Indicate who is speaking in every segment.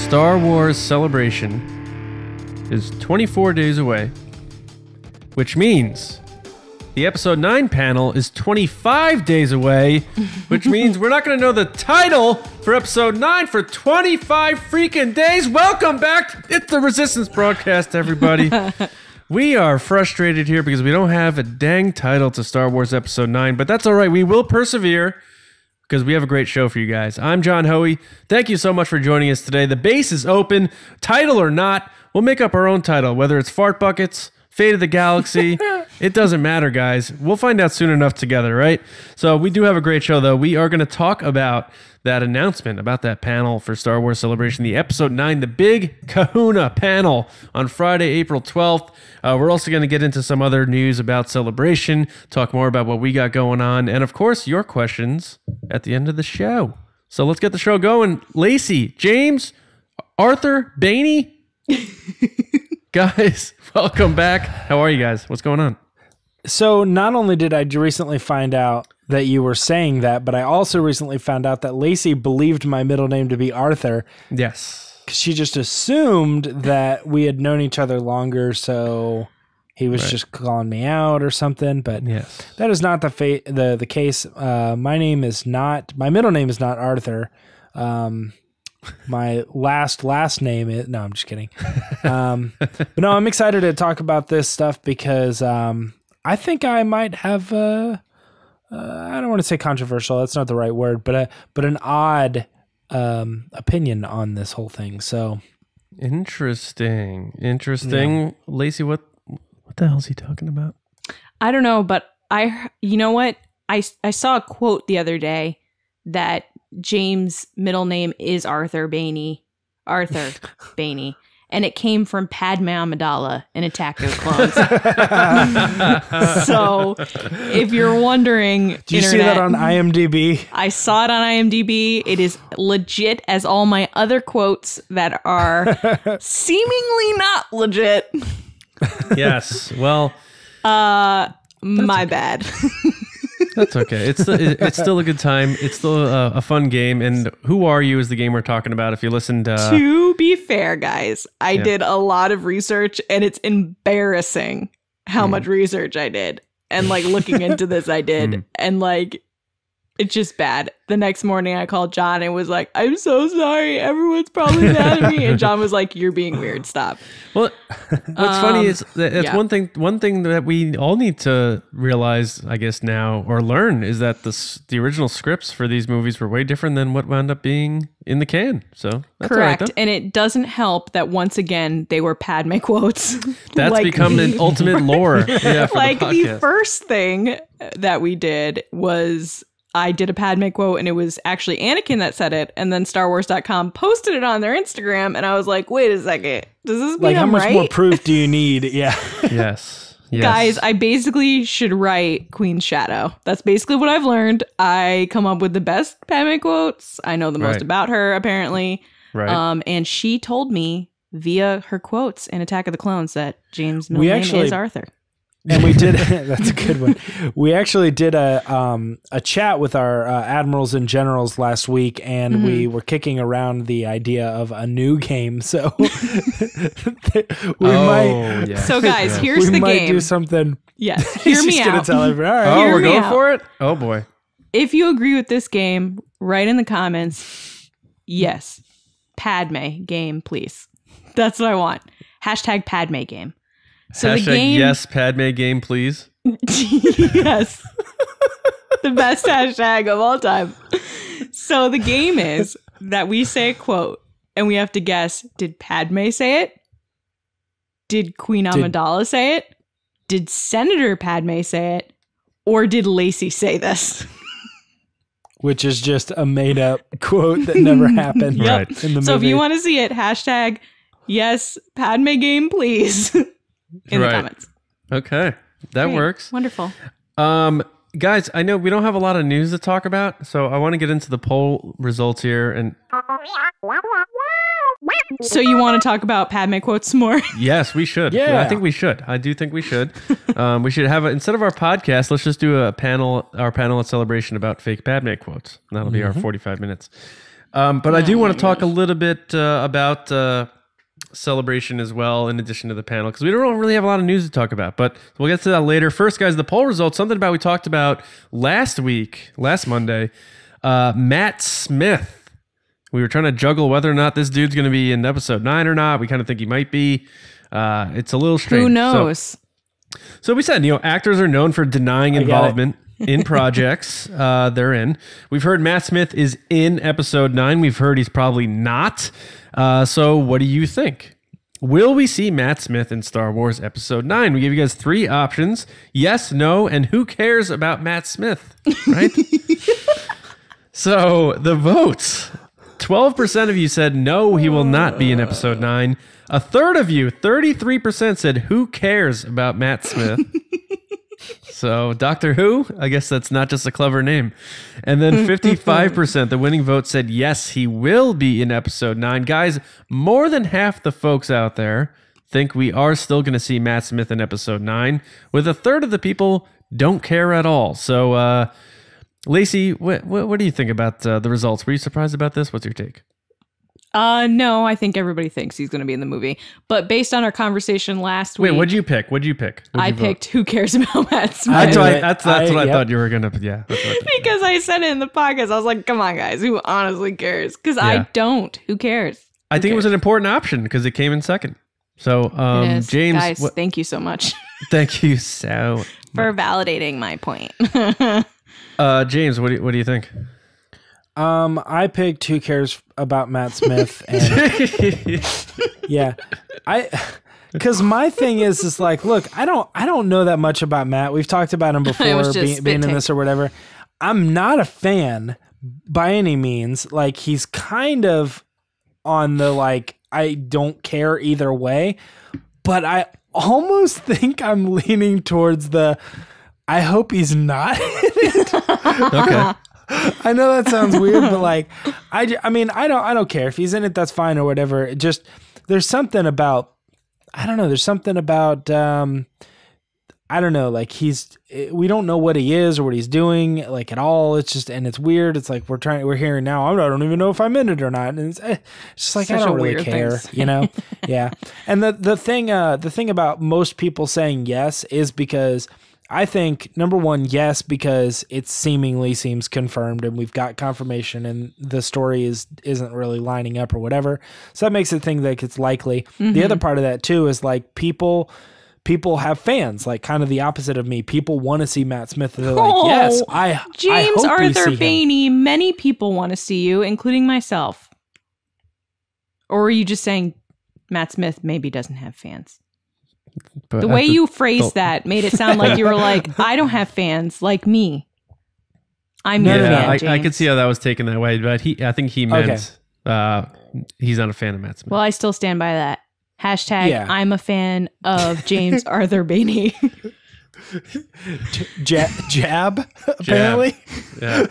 Speaker 1: Star Wars Celebration is 24 days away, which means the episode 9 panel is 25 days away, which means we're not going to know the title for episode 9 for 25 freaking days. Welcome back. It's the Resistance broadcast, everybody. We are frustrated here because we don't have a dang title to Star Wars episode 9, but that's all right. We will persevere because we have a great show for you guys. I'm John Hoey. Thank you so much for joining us today. The base is open. Title or not, we'll make up our own title, whether it's Fart Buckets, Fate of the Galaxy. It doesn't matter, guys. We'll find out soon enough together, right? So we do have a great show, though. We are going to talk about that announcement, about that panel for Star Wars Celebration, the episode 9, the big kahuna panel on Friday, April 12th. We're also going to get into some other news about Celebration, talk more about what we got going on, and of course, your questions at the end of the show. So let's get the show going. Lacey, James, Arthur, Baney, guys, welcome back. How are you guys? What's going on?
Speaker 2: So not only did I recently find out that you were saying that, but I also recently found out that Lacey believed my middle name to be Arthur.
Speaker 1: Yes.
Speaker 2: She just assumed that we had known each other longer, so he was just calling me out or something. But
Speaker 1: yes,
Speaker 2: that is not the case. My middle name is not Arthur. My last name is, no, I'm just kidding. But no, I'm excited to talk about this stuff because I think I might have I don't want to say controversial, that's not the right word, but an odd opinion on this whole thing. So
Speaker 1: interesting. Yeah. Lacey, what the hell is he talking about?
Speaker 3: I don't know, but you know what? I saw a quote the other day that James' middle name is Arthur Baney, and it came from Padme Amidala in Attack of the Clones. So, if you're wondering,
Speaker 2: did you see that on IMDb?
Speaker 3: I saw it on IMDb. It is legit as all my other quotes that are seemingly not legit.
Speaker 1: Yes. Well,
Speaker 3: my bad.
Speaker 1: That's okay. It's still a good time. It's still a fun game. And Who Are You is the game we're talking about. If you listened...
Speaker 3: To be fair, guys, I did a lot of research, and it's embarrassing how much research I did. And, like, looking into this, I did. And, like, it's just bad. The next morning, I called John and was like, I'm so sorry. Everyone's probably mad at me. And John was like, you're being weird. Stop.
Speaker 1: Well, what's funny is that one thing that we all need to realize, I guess now, or learn, is that the original scripts for these movies were way different than what wound up being in the can. So that's
Speaker 3: correct.
Speaker 1: All right,
Speaker 3: and it doesn't help that once again, they were Padme quotes.
Speaker 1: That's like become an ultimate lore. Yeah, for
Speaker 3: like
Speaker 1: the
Speaker 3: first thing that we did was... I did a Padme quote, and it was actually Anakin that said it, and then StarWars.com posted it on their Instagram, and I was like, wait a second, does this mean
Speaker 2: like, how much
Speaker 3: right?
Speaker 2: more proof do you need? Yeah.
Speaker 1: Yes.
Speaker 3: Guys, I basically should write Queen's Shadow. That's basically what I've learned. I come up with the best Padme quotes. I know the most about her, apparently.
Speaker 1: Right.
Speaker 3: And she told me via her quotes in Attack of the Clones that James' middle name is Arthur.
Speaker 2: And we did, that's a good one. We actually did a chat with our admirals and generals last week, and we were kicking around the idea of a new game. So might.
Speaker 3: So guys, here's the game.
Speaker 2: We might do something.
Speaker 3: Yes, hear me out.
Speaker 2: Gonna tell everyone, all right.
Speaker 1: Oh, we're going for it? Oh boy.
Speaker 3: If you agree with this game, write in the comments, yes, Padme game, please. That's what I want. Hashtag Padme game. So
Speaker 1: hashtag
Speaker 3: the game,
Speaker 1: yes, Padme game, please.
Speaker 3: Yes. The best hashtag of all time. So the game is that we say a quote and we have to guess, did Padme say it? Did Queen Amidala say it? Did Senator Padme say it? Or did Lacey say this?
Speaker 2: Which is just a made up quote that never happened.
Speaker 3: Yep.
Speaker 2: Right. In the movie.
Speaker 3: So if you want to see it, hashtag yes, Padme game, please. In the comments.
Speaker 1: Okay. That works.
Speaker 3: Wonderful.
Speaker 1: Guys, I know we don't have a lot of news to talk about, so I want to get into the poll results here. And
Speaker 3: so you want to talk about Padme quotes more?
Speaker 1: Yes, we should.
Speaker 2: Yeah.
Speaker 1: I think we should. I do think we should. We should have instead of our podcast, let's just do our panel at Celebration about fake Padme quotes. That'll be our 45 minutes. But I do want to talk a little bit about Celebration as well, in addition to the panel, because we don't really have a lot of news to talk about. But we'll get to that later. First, guys, the poll results. Something about we talked about last Monday. Matt Smith. We were trying to juggle whether or not this dude's going to be in episode 9 or not. We kind of think he might be. It's a little strange.
Speaker 3: Who knows?
Speaker 1: So we said, actors are known for denying involvement in projects they're in. We've heard Matt Smith is in episode 9. We've heard he's probably not. So what do you think? Will we see Matt Smith in Star Wars episode 9? We gave you guys 3 options. Yes, no, and who cares about Matt Smith, right? So the votes. 12% of you said no, he will not be in episode 9. A third of you, 33%, said who cares about Matt Smith? So Doctor Who, I guess that's not just a clever name. And then 55%, the winning vote, said yes, he will be in episode 9. Guys, more than half the folks out there think we are still going to see Matt Smith in episode 9, with a third of the people don't care at all. So, Lacey, what do you think about the results? Were you surprised about this? What's your take?
Speaker 3: No, I think everybody thinks he's going to be in the movie. But based on our conversation last week...
Speaker 1: Wait, what'd you pick?
Speaker 3: I picked Who Cares About Matt Smith.
Speaker 1: That's what I thought you were going to... Yeah. That's what I thought.
Speaker 3: Because I said it in the podcast. I was like, come on, guys. Who honestly cares? Because I don't. Who cares?
Speaker 1: I think it was an important option because it came in second. So, James...
Speaker 3: Guys, thank you so much.
Speaker 1: Thank you so much.
Speaker 3: For validating my point.
Speaker 1: James, what do you think?
Speaker 2: I picked Who Cares About Matt Smith, and because my thing is like, look, I don't know that much about Matt. We've talked about him before, being in this or whatever. I'm not a fan by any means. Like, he's kind of on the like, I don't care either way, but I almost think I'm leaning towards the, I hope he's not in it.
Speaker 1: Okay.
Speaker 2: I know that sounds weird, but like, I mean, I don't care if he's in it. That's fine or whatever. It just, there's something about, I don't know. There's something about, I don't know. Like we don't know what he is or what he's doing like at all. It's just, and it's weird. It's like, we're hearing now. I don't even know if I'm in it or not. And it's just like, I don't really care, Yeah. And the thing about most people saying yes is because I think, number one, yes, because it seems confirmed and we've got confirmation and the story isn't really lining up or whatever. So that makes it think like it's likely. Mm-hmm. The other part of that too is like people have fans, like kind of the opposite of me. People want to see Matt Smith. They're like, yes,
Speaker 3: James
Speaker 2: I hope
Speaker 3: Arthur
Speaker 2: we see
Speaker 3: Bainey, many people want to see you, including myself. Or are you just saying Matt Smith maybe doesn't have fans? But the way you phrased that made it sound like you were like, I don't have fans like me. I'm your fan, James.
Speaker 1: I could see how that was taken that way, but I think he meant he's not a fan of Matt Smith.
Speaker 3: Well, I still stand by that. Hashtag I'm a fan of James Arthur Bainey.
Speaker 2: Jab, apparently.
Speaker 1: Yeah.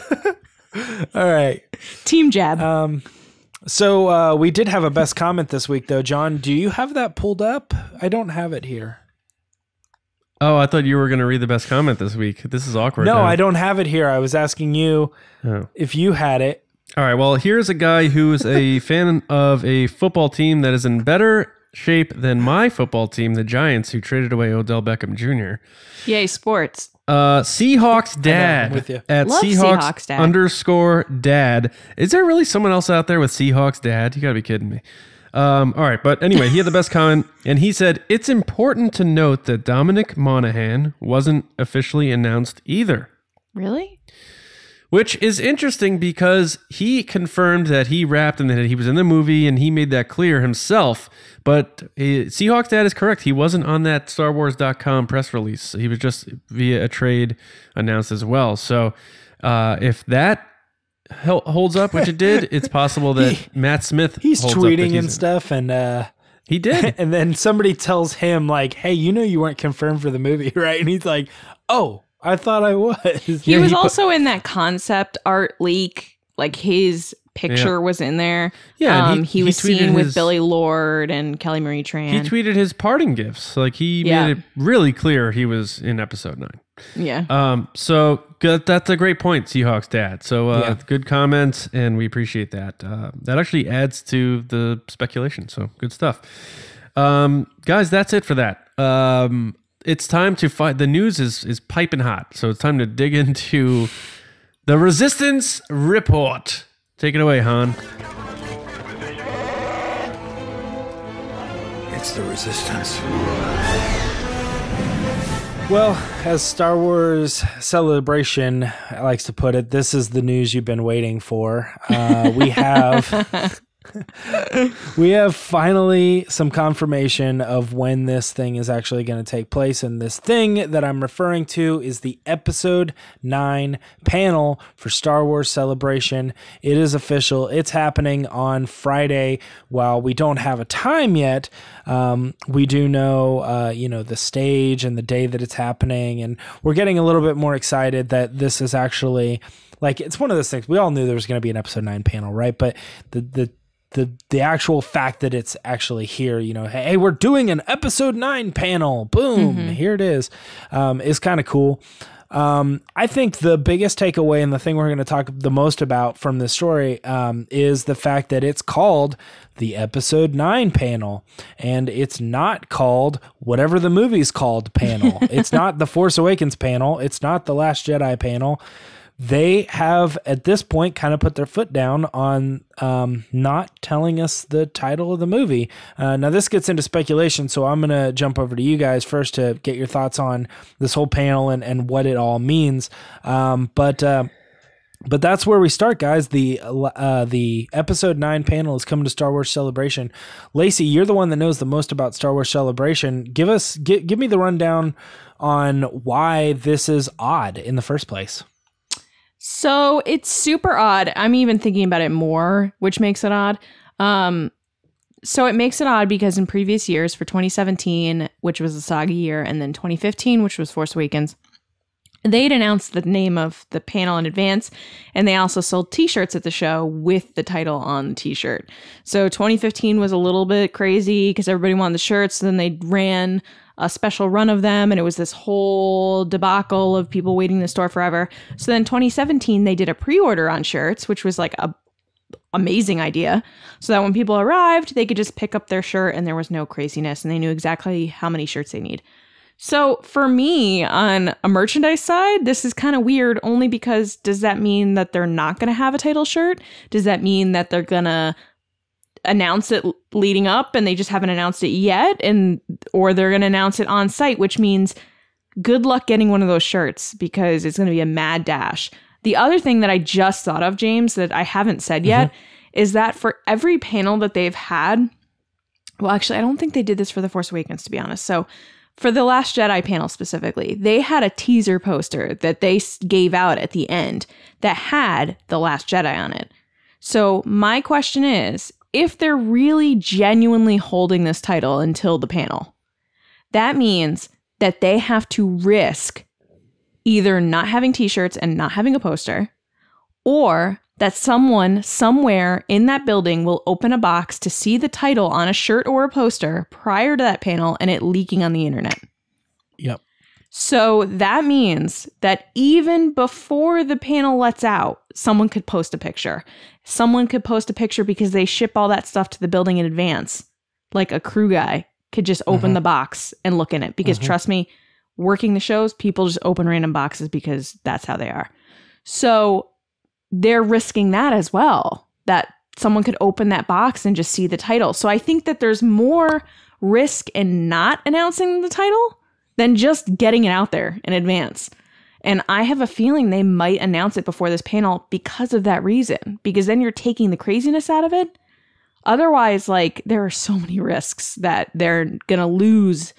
Speaker 2: All right.
Speaker 3: Team Jab.
Speaker 2: So we did have a best comment this week, though. John, do you have that pulled up? I don't have it here.
Speaker 1: Oh, I thought you were going to read the best comment this week. This is awkward.
Speaker 2: No, I don't have it here. I was asking you if you had it.
Speaker 1: All right. Well, here's a guy who is a fan of a football team that is in better shape than my football team, the Giants, who traded away Odell Beckham Jr.
Speaker 3: Yay, sports.
Speaker 1: Seahawks Dad
Speaker 2: with you.
Speaker 1: at
Speaker 3: Love Seahawks Dad.
Speaker 1: _dad. Is there really someone else out there with Seahawks Dad? You gotta be kidding me. All right, but anyway, he had the best comment, and he said, it's important to note that Dominic Monaghan wasn't officially announced either.
Speaker 3: Really?
Speaker 1: Which is interesting because he confirmed that he rapped and that he was in the movie, and he made that clear himself. But Seahawks Dad is correct. He wasn't on that StarWars.com press release. He was just via a trade announced as well. So if that holds up, which it did, it's possible that Matt Smith
Speaker 2: he's
Speaker 1: holds
Speaker 2: tweeting
Speaker 1: up
Speaker 2: and stuff, and
Speaker 1: he did.
Speaker 2: And then somebody tells him like, "Hey, you weren't confirmed for the movie, right?" And he's like, "Oh, I thought I was."
Speaker 3: He was also in that concept art leak. Like his picture was in there.
Speaker 1: Yeah,
Speaker 3: he was seen with Billy Lord and Kelly Marie Tran.
Speaker 1: He tweeted his parting gifts. Like he made it really clear he was in episode 9.
Speaker 3: Yeah.
Speaker 1: So good. That's a great point, Seahawks Dad. So good comments, and we appreciate that. That actually adds to the speculation. So good stuff. Guys, that's it for that. It's time to fight. The news is piping hot. So it's time to dig into the Resistance Report. Take it away, Han.
Speaker 4: It's the Resistance.
Speaker 2: Well, as Star Wars Celebration likes to put it, this is the news you've been waiting for. We have finally some confirmation of when this thing is actually going to take place. And this thing that I'm referring to is the Episode 9 panel for Star Wars Celebration. It is official. It's happening on Friday. While we don't have a time yet, we do know, the stage and the day that it's happening. And we're getting a little bit more excited that this is actually, like, it's one of those things. We all knew there was going to be an Episode 9 panel, right? But the actual fact that it's actually here, hey, we're doing an Episode 9 panel. Boom, here it is kind of cool. I think the biggest takeaway and the thing we're going to talk the most about from this story is the fact that it's called the Episode 9 panel, and it's not called whatever the movie's called panel. It's not the Force Awakens panel. It's not the Last Jedi panel. They have, at this point, kind of put their foot down on not telling us the title of the movie. Now, this gets into speculation, so I'm going to jump over to you guys first to get your thoughts on this whole panel and what it all means. But that's where we start, guys. The Episode 9 panel is coming to Star Wars Celebration. Lacey, you're the one that knows the most about Star Wars Celebration. Give me the rundown on why this is odd in the first place.
Speaker 3: So it's super odd. I'm even thinking about it more, which makes it odd. So it makes it odd because in previous years, for 2017, which was a saga year, and then 2015, which was Force Awakens, they'd announced the name of the panel in advance, and they also sold t-shirts at the show with the title on the t-shirt. So 2015 was a little bit crazy because everybody wanted the shirts. So then they ran a special run of them, and it was this whole debacle of people waiting in the store forever. So then 2017, they did a pre-order on shirts, which was like a amazing idea, so that when people arrived, they could just pick up their shirt and there was no craziness, and they knew exactly how many shirts they need. So for me, on a merchandise side, this is kind of weird, only because does that mean that they're not going to have a title shirt? Does that mean that they're going to announce it leading up and they just haven't announced it yet, or they're going to announce it on site, which means good luck getting one of those shirts because it's going to be a mad dash. The other thing that I just thought of, James, that I haven't said yet is that for every panel that they've had, well, actually, I don't think they did this for The Force Awakens, to be honest. So for the Last Jedi panel specifically, they had a teaser poster that they gave out at the end that had The Last Jedi on it. So my question is, if they're really genuinely holding this title until the panel, that means that they have to risk either not having t-shirts and not having a poster, or that someone somewhere in that building will open a box to see the title on a shirt or a poster prior to that panel and it leaking on the internet.
Speaker 2: Yep.
Speaker 3: So that means that even before the panel lets out, someone could post a picture. Someone could post a picture because they ship all that stuff to the building in advance. Like a crew guy could just open the box and look in it. Because trust me, working the shows, people just open random boxes because that's how they are. So they're risking that as well, that someone could open that box and just see the title. So I think that there's more risk in not announcing the title than just getting it out there in advance. And I have a feeling they might announce it before this panel because of that reason, because then you're taking the craziness out of it. Otherwise, like, there are so many risks that they're going to lose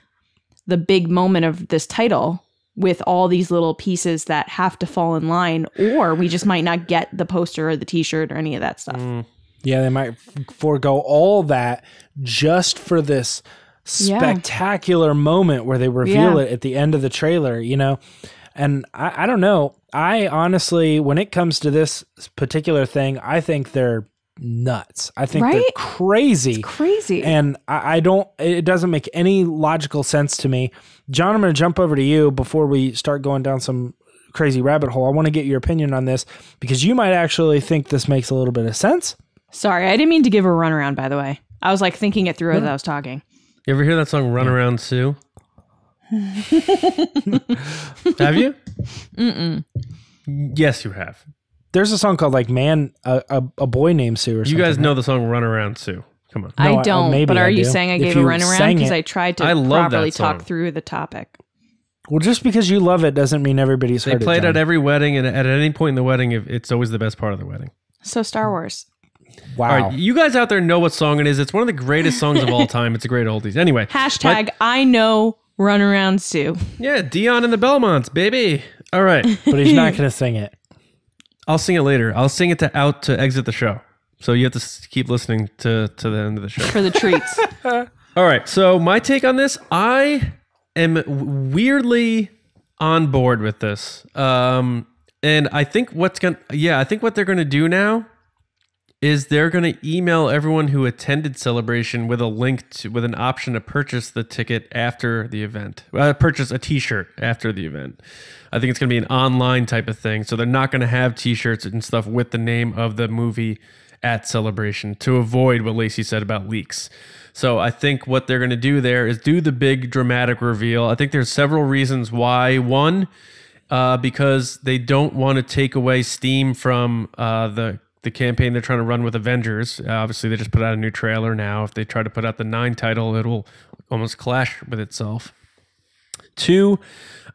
Speaker 3: the big moment of this title with all these little pieces that have to fall in line, or we just might not get the poster or the t-shirt or any of that stuff.
Speaker 2: Yeah, they might forego all that just for this spectacular moment where they reveal it at the end of the trailer, you know? And I don't know. I honestly, when it comes to this particular thing, I think they're nuts. I think
Speaker 3: Right?
Speaker 2: they're crazy.
Speaker 3: It's crazy.
Speaker 2: And I don't, it doesn't make any logical sense to me. John, I'm going to jump over to you before we start going down some crazy rabbit hole. I want to get your opinion on this because you might actually think this makes a little bit of sense.
Speaker 3: Sorry, I didn't mean to give her a runaround, by the way. I was like thinking it through as I was talking.
Speaker 1: You ever hear that song "Run Around Sue"? Have you?
Speaker 3: Mm-mm.
Speaker 1: Yes, you have.
Speaker 2: There's a song called like "Man," a boy named Sue or something.
Speaker 1: You guys know the song "Run Around Sue"? Come on.
Speaker 3: I
Speaker 2: No,
Speaker 3: don't,
Speaker 2: maybe
Speaker 3: but are
Speaker 2: I
Speaker 3: you
Speaker 2: do.
Speaker 3: saying I
Speaker 2: If
Speaker 3: gave a
Speaker 2: you
Speaker 3: runaround?
Speaker 2: sang
Speaker 3: Because
Speaker 2: it-
Speaker 3: I tried to
Speaker 1: I love
Speaker 3: properly
Speaker 1: that song.
Speaker 3: talk through the topic.
Speaker 2: Well, just because you love it doesn't mean everybody's
Speaker 1: They
Speaker 2: heard
Speaker 1: play
Speaker 2: it.
Speaker 1: it at
Speaker 2: John.
Speaker 1: every wedding, and at any point in the wedding, it's always the best part of the wedding.
Speaker 3: So Star Wars.
Speaker 2: Wow.
Speaker 1: All right, you guys out there know what song it is. It's one of the greatest songs of all time. It's a great oldies. Anyway.
Speaker 3: Hashtag I know Runaround Sue.
Speaker 1: Yeah, Dion and the Belmonts, baby. All right.
Speaker 2: But he's not going to sing it.
Speaker 1: I'll sing it later. I'll sing it to exit the show. So you have to keep listening to the end of the show.
Speaker 3: For the treats.
Speaker 1: All right. So my take on this, I am weirdly on board with this. And I think what they're going to do now is they're going to email everyone who attended Celebration with a link with an option to purchase the ticket after the event. Purchase a t-shirt after the event. I think it's going to be an online type of thing. So they're not going to have t-shirts and stuff with the name of the movie at Celebration to avoid what Lacey said about leaks. So I think what they're going to do there is do the big dramatic reveal. I think there's several reasons why. One, because they don't want to take away steam from the campaign they're trying to run with Avengers. Obviously, they just put out a new trailer now. If they try to put out the 9 title, it'll almost clash with itself. Two,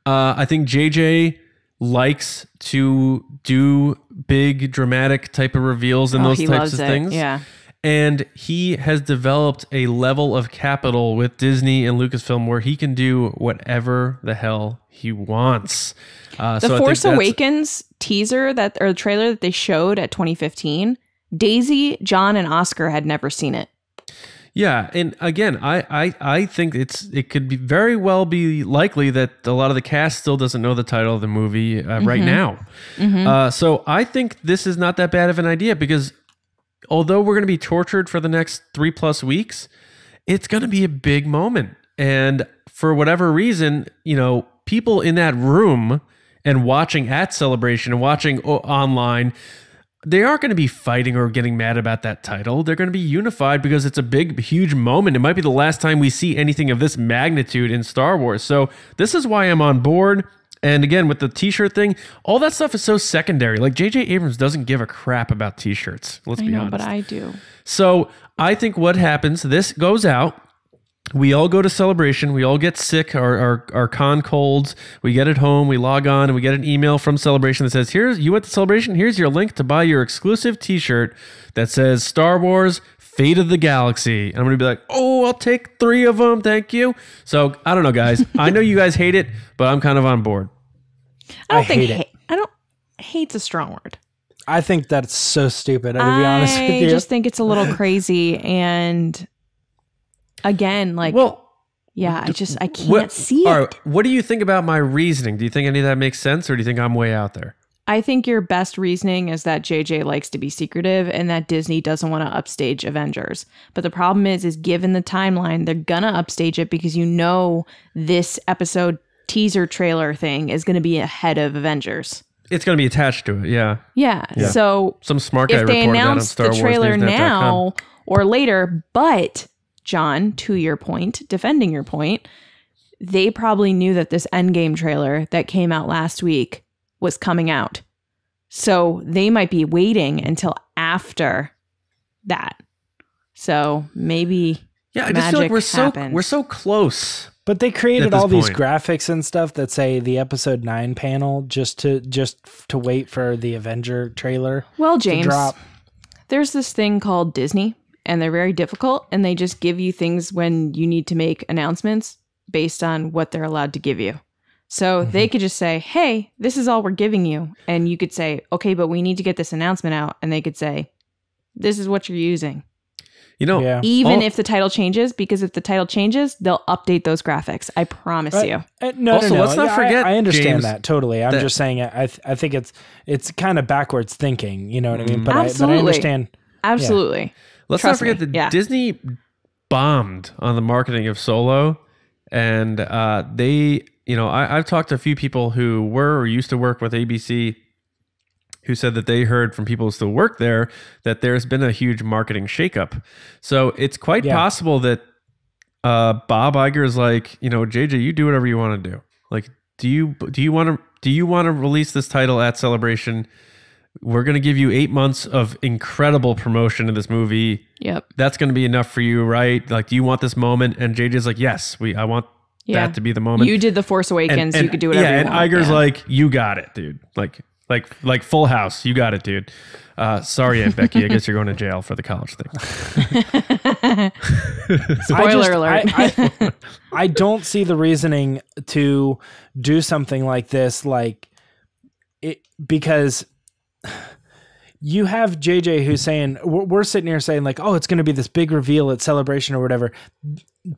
Speaker 1: I think JJ likes to do big dramatic type of reveals and those
Speaker 3: he
Speaker 1: types
Speaker 3: loves
Speaker 1: of
Speaker 3: it.
Speaker 1: things.
Speaker 3: Yeah.
Speaker 1: And he has developed a level of capital with Disney and Lucasfilm where he can do whatever the hell he wants.
Speaker 3: The Force Awakens teaser or trailer that they showed at 2015, Daisy, John, and Oscar had never seen it.
Speaker 1: Yeah, and again, I think it could be very well be likely that a lot of the cast still doesn't know the title of the movie right now. So I think this is not that bad of an idea because although we're going to be tortured for the next 3+ weeks, it's going to be a big moment. And for whatever reason, people in that room and watching at Celebration and watching online, they aren't going to be fighting or getting mad about that title. They're going to be unified because it's a big, huge moment. It might be the last time we see anything of this magnitude in Star Wars. So this is why I'm on board. And again, with the t-shirt thing, all that stuff is so secondary. Like J.J. Abrams doesn't give a crap about t-shirts. Let's be honest.
Speaker 3: But I do.
Speaker 1: So I think what happens, this goes out. We all go to Celebration. We all get sick, our con colds. We get it home. We log on and we get an email from Celebration that says, you went to Celebration. Here's your link to buy your exclusive t-shirt that says Star Wars Fate of the Galaxy. And I'm going to be like, oh, I'll take 3 of them. Thank you. So I don't know, guys. I know you guys hate it, but I'm kind of on board.
Speaker 3: I don't hate's a strong word.
Speaker 2: I think that's so stupid, to be honest with you.
Speaker 3: I just think it's a little crazy. And again, I can't see it.
Speaker 1: All right, what do you think about my reasoning? Do you think any of that makes sense, or do you think I'm way out there?
Speaker 3: I think your best reasoning is that JJ likes to be secretive and that Disney doesn't want to upstage Avengers. But the problem is given the timeline, they're going to upstage it because this episode teaser trailer thing is going to be ahead of Avengers.
Speaker 1: It's going to be attached to it, yeah.
Speaker 3: Yeah. So
Speaker 1: some smart guy
Speaker 3: if they
Speaker 1: reported that on
Speaker 3: announce the trailer now or later, but John, to your point, defending your point, they probably knew that this Endgame trailer that came out last week was coming out. So they might be waiting until after that. So maybe
Speaker 1: I just feel like we're so close.
Speaker 2: But they created all these graphics and stuff that say the episode 9 panel just to wait for the Avenger trailer.
Speaker 3: Well, James,
Speaker 2: to drop.
Speaker 3: There's this thing called Disney, and they're very difficult, and they just give you things when you need to make announcements based on what they're allowed to give you. So they could just say, hey, this is all we're giving you. And you could say, okay, but we need to get this announcement out. And they could say, this is what you're using. Even if the title changes, because if the title changes, they'll update those graphics. I promise you.
Speaker 2: No.
Speaker 1: Let's not forget,
Speaker 2: I understand
Speaker 1: James,
Speaker 2: that totally. I'm just saying I think it's kind of backwards thinking. You know what I mean? But
Speaker 3: Absolutely.
Speaker 2: I understand.
Speaker 3: Absolutely.
Speaker 1: Let's
Speaker 3: Trust
Speaker 1: not forget
Speaker 3: me.
Speaker 1: that Disney bombed on the marketing of Solo, and they, I've talked to a few people who were or used to work with ABC who said that they heard from people who still work there that there's been a huge marketing shakeup. So it's quite possible that Bob Iger is like, JJ, you do whatever you want to do. Like, do you want to release this title at Celebration? We're going to give you 8 months of incredible promotion of this movie.
Speaker 3: Yep.
Speaker 1: That's going to be enough for you, right? Like, do you want this moment? And JJ's like, yes, I want that to be the moment.
Speaker 3: You did The Force Awakens. You could do whatever you want.
Speaker 1: And Iger's like, you got it, dude. Like Full House. You got it, dude. Sorry, Aunt Becky. I guess you're going to jail for the college thing.
Speaker 3: Spoiler alert.
Speaker 2: I don't see the reasoning to do something like this, because you have JJ who's saying, we're sitting here saying like, oh, it's going to be this big reveal at Celebration or whatever.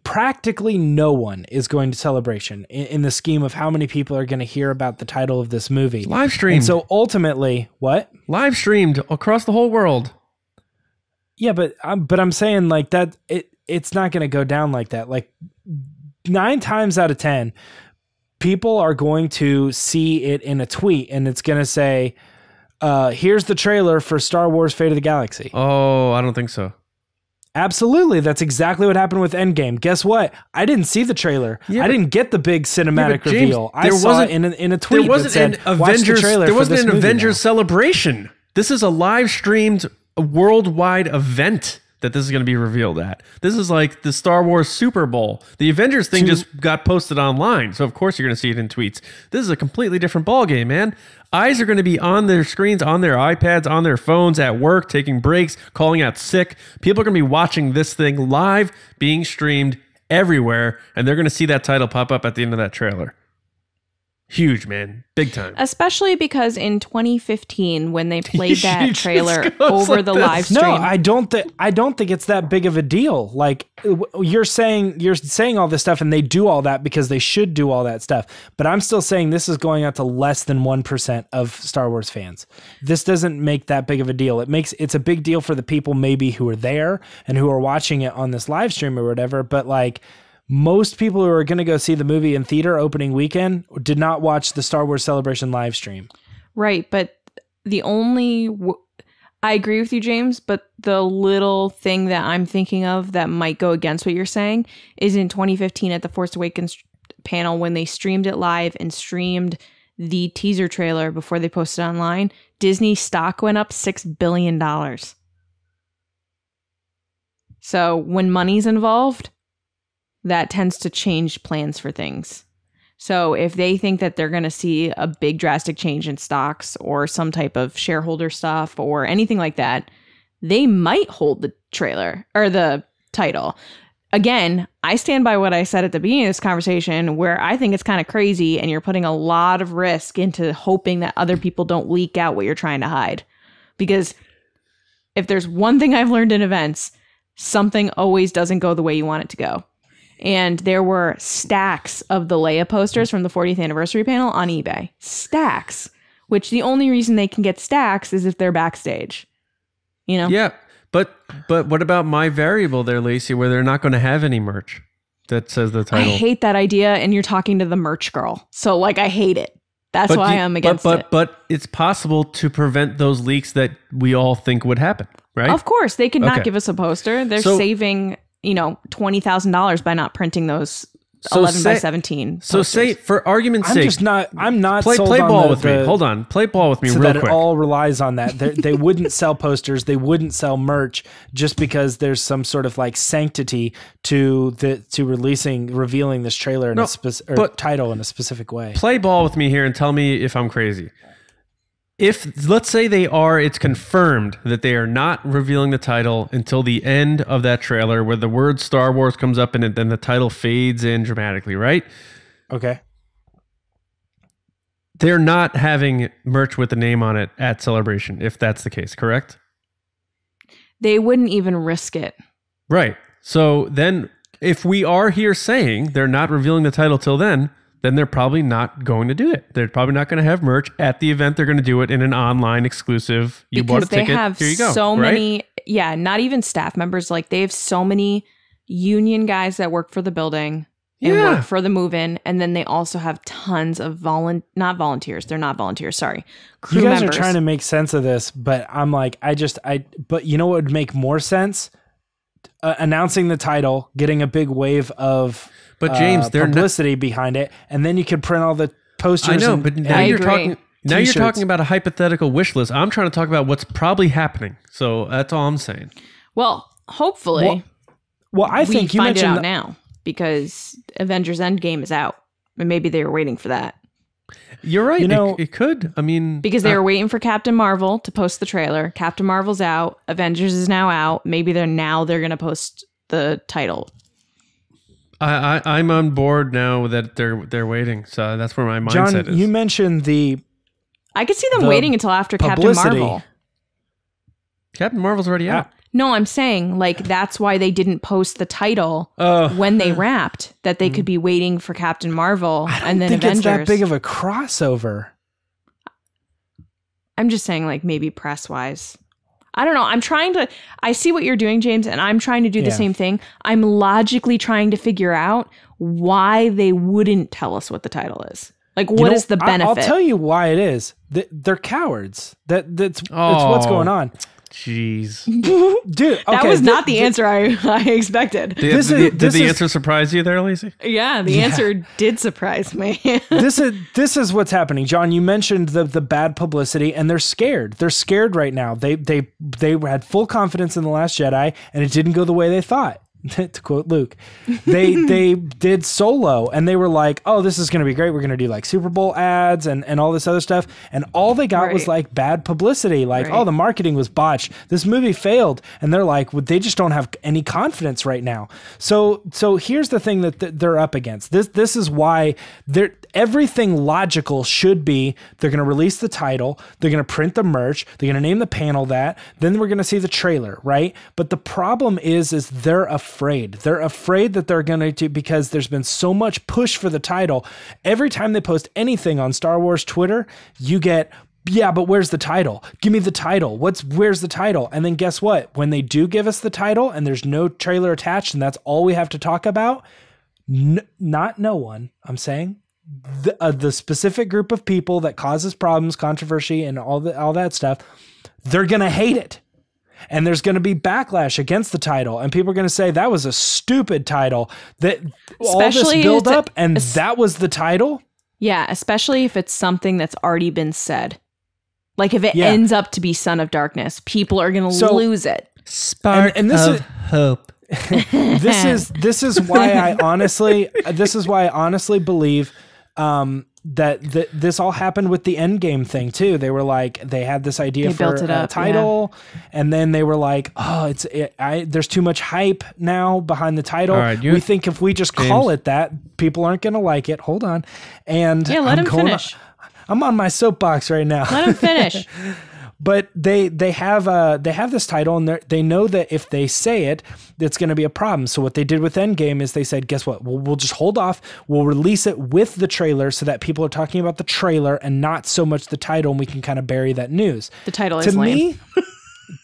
Speaker 2: Practically no one is going to Celebration in the scheme of how many people are going to hear about the title of this movie.
Speaker 1: Live streamed.
Speaker 2: And so ultimately, what?
Speaker 1: Live streamed across the whole world.
Speaker 2: Yeah, but I'm saying like that, it's not going to go down like that. Like 9 times out of 10, people are going to see it in a tweet and it's going to say, here's the trailer for Star Wars Fate of the Galaxy.
Speaker 1: Oh, I don't think so.
Speaker 2: Absolutely. That's exactly what happened with Endgame. Guess what? I didn't see the trailer. I didn't get the big cinematic reveal. I saw it in a tweet.
Speaker 1: There wasn't an Avengers celebration. This is a live streamed worldwide event that this is going to be revealed at. This is like the Star Wars Super Bowl. The Avengers thing just got posted online, so of course you're going to see it in tweets. This is a completely different ballgame, man. Eyes are going to be on their screens, on their iPads, on their phones, at work, taking breaks, calling out sick. People are going to be watching this thing live, being streamed everywhere, and they're going to see that title pop up at the end of that trailer. Huge, man. Big time.
Speaker 3: Especially because in 2015, when they played that trailer over the live stream.
Speaker 2: No, I don't think it's that big of a deal. Like you're saying all this stuff and they do all that because they should do all that stuff. But I'm still saying this is going out to less than 1% of Star Wars fans. This doesn't make that big of a deal. It's a big deal for the people maybe who are there and who are watching it on this live stream or whatever. But like, most people who are going to go see the movie in theater opening weekend did not watch the Star Wars Celebration live stream.
Speaker 3: Right, but I agree with you, James, but the little thing that I'm thinking of that might go against what you're saying is in 2015 at the Force Awakens panel when they streamed it live and streamed the teaser trailer before they posted online, Disney stock went up $6 billion. So when money's involved, that tends to change plans for things. So if they think that they're going to see a big drastic change in stocks or some type of shareholder stuff or anything like that, they might hold the trailer or the title. Again, I stand by what I said at the beginning of this conversation where I think it's kind of crazy and you're putting a lot of risk into hoping that other people don't leak out what you're trying to hide. Because if there's one thing I've learned in events, something always doesn't go the way you want it to go. And there were stacks of the Leia posters from the 40th anniversary panel on eBay. Stacks. Which the only reason they can get stacks is if they're backstage. You know?
Speaker 1: Yeah. But what about my variable there, Lacey, where they're not going to have any merch that says the title?
Speaker 3: I hate that idea, and you're talking to the merch girl. So, like, I hate it. That's why I'm against it.
Speaker 1: But it's possible to prevent those leaks that we all think would happen, right?
Speaker 3: Of course. They could not give us a poster. They're saving... $20,000 by not printing those 11 by 17 posters.
Speaker 1: So say, for argument's sake,
Speaker 2: I'm not
Speaker 1: play
Speaker 2: sold
Speaker 1: ball
Speaker 2: on
Speaker 1: with me. Hold on, play ball with me
Speaker 2: so
Speaker 1: real
Speaker 2: that
Speaker 1: quick.
Speaker 2: It all relies on that. They wouldn't sell posters. They wouldn't sell merch just because there's some sort of like sanctity to revealing this trailer in title in a specific way.
Speaker 1: Play ball with me here and tell me if I'm crazy. If, let's say it's confirmed that they are not revealing the title until the end of that trailer where the word Star Wars comes up and then the title fades in dramatically, right?
Speaker 2: Okay.
Speaker 1: They're not having merch with the name on it at Celebration, if that's the case, correct?
Speaker 3: They wouldn't even risk it.
Speaker 1: Right. So then if we are here saying they're not revealing the title till then they're probably not going to do it. They're probably not going to have merch at the event. They're going to do it in an online exclusive. You bought a ticket.
Speaker 3: Because they have
Speaker 1: here you go,
Speaker 3: so
Speaker 1: right?
Speaker 3: many. yeah, not even staff members. Like they have so many union guys that work for the building and work for the move-in, and then they also have tons of not volunteers. They're not volunteers. Sorry, crew
Speaker 2: you guys
Speaker 3: members.
Speaker 2: are trying to make sense of this, but I'm like, but you know what would make more sense? Announcing the title, getting a big wave of
Speaker 1: James,
Speaker 2: publicity behind it, and then you could print all the posters.
Speaker 1: I know, but now you're talking. Now
Speaker 2: T-shirts.
Speaker 1: you're talking about a hypothetical wish list. I'm trying to talk about what's probably happening. So that's all I'm saying.
Speaker 3: Well, hopefully,
Speaker 2: well, I think you
Speaker 3: find it
Speaker 2: mentioned
Speaker 3: out now because Avengers Endgame is out, and maybe they were waiting for that.
Speaker 1: You're right.
Speaker 2: You know,
Speaker 1: it could. I mean,
Speaker 3: because they were waiting for Captain Marvel to post the trailer. Captain Marvel's out. Avengers is now out. Maybe they're going to post the title.
Speaker 1: I'm on board now that they're waiting. So that's where my mindset is.
Speaker 2: You mentioned
Speaker 3: I could see them waiting until after
Speaker 2: publicity.
Speaker 3: Captain Marvel.
Speaker 1: Captain Marvel's already out.
Speaker 3: No, I'm saying like that's why they didn't post the title when they wrapped. That they could be waiting for Captain Marvel and then
Speaker 2: think
Speaker 3: Avengers.
Speaker 2: it's that big of a crossover.
Speaker 3: I'm just saying like maybe press wise. I don't know. I see what you're doing, James, and I'm trying to do the same thing. I'm logically trying to figure out why they wouldn't tell us what the title is. Like, what is the benefit?
Speaker 2: I'll tell you why it is. They're cowards. That's what's going on.
Speaker 1: Jeez.
Speaker 2: Dude, okay,
Speaker 3: that was not the answer I expected.
Speaker 1: Did the answer surprise you there, Lacey?
Speaker 3: Yeah, the answer did surprise me.
Speaker 2: This is what's happening, John. You mentioned the bad publicity, and they're scared. They're scared right now. They had full confidence in The Last Jedi, and it didn't go the way they thought. To quote Luke, they did Solo, and they were like, oh, this is going to be great. We're going to do like Super Bowl ads and all this other stuff. And all they got was like bad publicity. Like, oh, the marketing was botched. This movie failed. And they're like, well, they just don't have any confidence right now. So here's the thing that they're up against. This is why everything logical should be they're going to release the title. They're going to print the merch. They're going to name the panel that. Then we're going to see the trailer, right? But the problem is they're afraid. They're afraid that they're going to, because there's been so much push for the title. Every time they post anything on Star Wars Twitter, you get, yeah, but where's the title? Give me the title. Where's the title? And then guess what? When they do give us the title and there's no trailer attached and that's all we have to talk about, not no one, I'm saying, the specific group of people that causes problems, controversy, and all that stuff, they're going to hate it. And there's going to be backlash against the title. And people are going to say, that was a stupid title. That all this build up and that was the title.
Speaker 3: Yeah, especially if it's something that's already been said. Like if it ends up to be Son of Darkness, people are going to lose it.
Speaker 1: Spark of hope.
Speaker 2: This is why I honestly believe that this all happened with the Endgame thing too. They were like, they had this idea for a title, and then they were like, oh, there's too much hype now behind the title.
Speaker 1: Right,
Speaker 2: we think if we just call it that, people aren't going to like it. Hold on, and
Speaker 3: let him finish.
Speaker 2: I'm on my soapbox right now.
Speaker 3: Let him finish.
Speaker 2: But they have this title, and they know that if they say it, it's going to be a problem. So what they did with Endgame is they said, guess what? We'll just hold off. We'll release it with the trailer so that people are talking about the trailer and not so much the title, and we can kind of bury that news.
Speaker 3: The title is lame.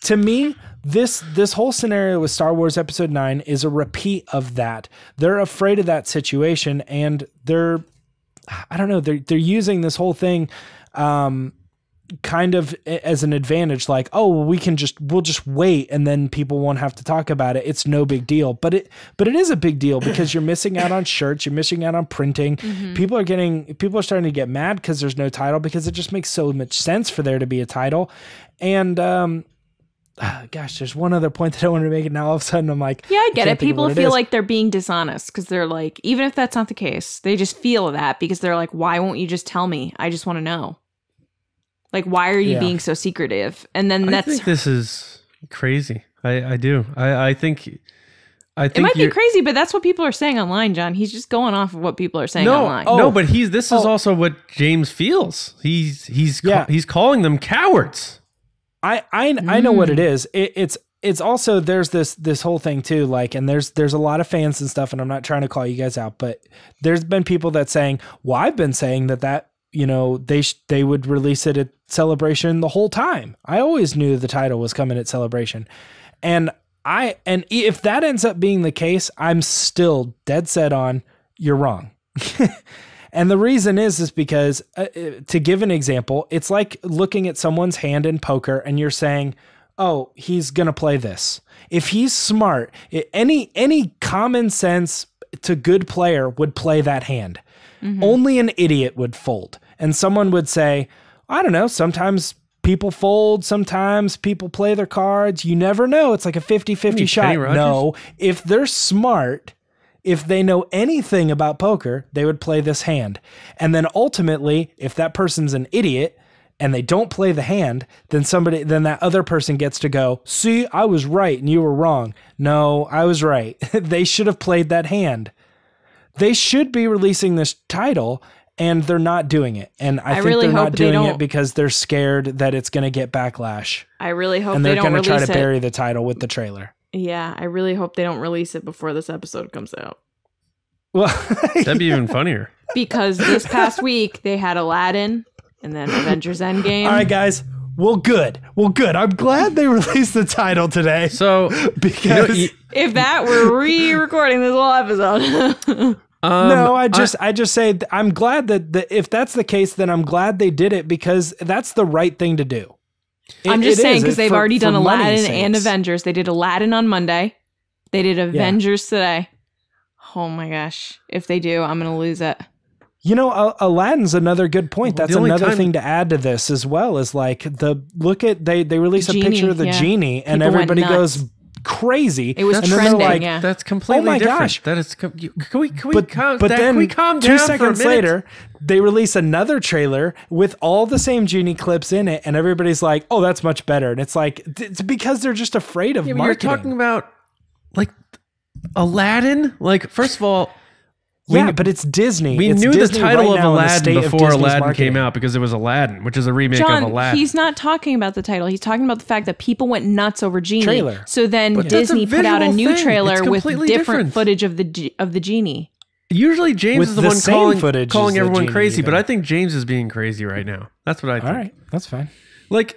Speaker 2: To me, this whole scenario with Star Wars Episode 9 is a repeat of that. They're afraid of that situation, and they're using this whole thing kind of as an advantage, like, oh, we'll just wait and then people won't have to talk about it. It's no big deal. But it is a big deal because you're missing out on shirts, you're missing out on printing.
Speaker 3: Mm-hmm.
Speaker 2: People are starting to get mad because there's no title, because it just makes so much sense for there to be a title. And gosh, there's one other point that I wanted to make, and now all of a sudden I'm like,
Speaker 3: yeah, I get it. People feel like they're being dishonest because they're like, even if that's not the case, they just feel that because they're like, why won't you just tell me? I just want to know. Like, why are you being so secretive? And then
Speaker 1: I think this is crazy. I do. I think
Speaker 3: it might be crazy, but that's what people are saying online, John. He's just going off of what people are saying online.
Speaker 1: No, but this is also what James feels. He's calling them cowards.
Speaker 2: I know what it is. It's also, there's this whole thing too, like, and there's a lot of fans and stuff, and I'm not trying to call you guys out, but there's been people that saying, well, I've been saying that they would release it at Celebration the whole time. I always knew the title was coming at Celebration. And if that ends up being the case, I'm still dead set on you're wrong. And the reason is because to give an example, it's like looking at someone's hand in poker and you're saying, oh, he's going to play this. If he's smart, any common sense to good player would play that hand. Only an idiot would fold. And someone would say, I don't know, sometimes people fold, sometimes people play their cards. You never know. It's like a 50-50 shot. No, if they're smart, if they know anything about poker, they would play this hand. And then ultimately, if that person's an idiot and they don't play the hand, then that other person gets to go, see, I was right and you were wrong. No, I was right. They should have played that hand. They should be releasing this title, and they're not doing it. And I think
Speaker 3: really
Speaker 2: they're
Speaker 3: hope
Speaker 2: not doing it because they're scared that it's going to get backlash.
Speaker 3: I really hope
Speaker 2: and
Speaker 3: they
Speaker 2: they're
Speaker 3: don't
Speaker 2: going to try to
Speaker 3: release
Speaker 2: bury the title with the trailer.
Speaker 3: Yeah, I really hope they don't release it before this episode comes out.
Speaker 2: Well,
Speaker 1: that'd be even funnier.
Speaker 3: Because this past week they had Aladdin and then Avengers Endgame.
Speaker 2: All right, guys. Well, good. I'm glad they released the title today.
Speaker 1: So,
Speaker 2: because
Speaker 3: if that were re-recording this whole episode.
Speaker 2: No, I just say I'm glad that if that's the case, then I'm glad they did it because that's the right thing to do.
Speaker 3: I'm just saying because they've already done Aladdin and Avengers. They did Aladdin on Monday. They did Avengers today. Oh my gosh. If they do, I'm going to lose it.
Speaker 2: You know, Aladdin's another good point. That's another thing to add to this as well is like they release a picture of the genie and everybody goes crazy.
Speaker 3: It was trending, yeah.
Speaker 1: That's completely different. Gosh. That is, can we calm down
Speaker 2: 2 seconds later, they release another trailer with all the same genie clips in it, and everybody's like, oh, that's much better. And it's like, it's because they're just afraid of marketing.
Speaker 1: You're talking about, like, Aladdin? Like, first of all,
Speaker 2: but it's Disney.
Speaker 1: We
Speaker 2: knew
Speaker 1: the title of Aladdin before Aladdin came out because it was Aladdin, which is a remake of Aladdin.
Speaker 3: He's not talking about the title. He's talking about the fact that people went nuts over Genie. Trailer. So then Disney put out a new trailer with different footage of the Genie.
Speaker 1: Usually James is the one calling everyone crazy, but I think James is being crazy right now. That's what I think.
Speaker 2: All right, that's fine.
Speaker 1: Like,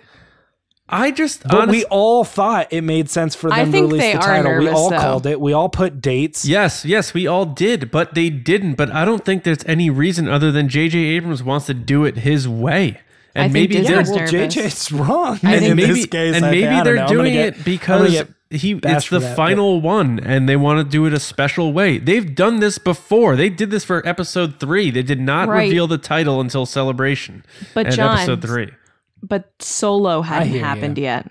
Speaker 2: But we all thought it made sense for them to release the title. We all called it. We all put dates.
Speaker 1: Yes, we all did, but they didn't. But I don't think there's any reason other than J.J. Abrams wants to do it his way. And maybe
Speaker 2: JJ's wrong.
Speaker 1: In this case, and maybe they're doing it because it's the final one, and they want to do it a special way. They've done this before. They did this for episode 3. They did not reveal the title until Celebration.
Speaker 3: But
Speaker 1: at episode 3.
Speaker 3: But Solo hadn't happened yet.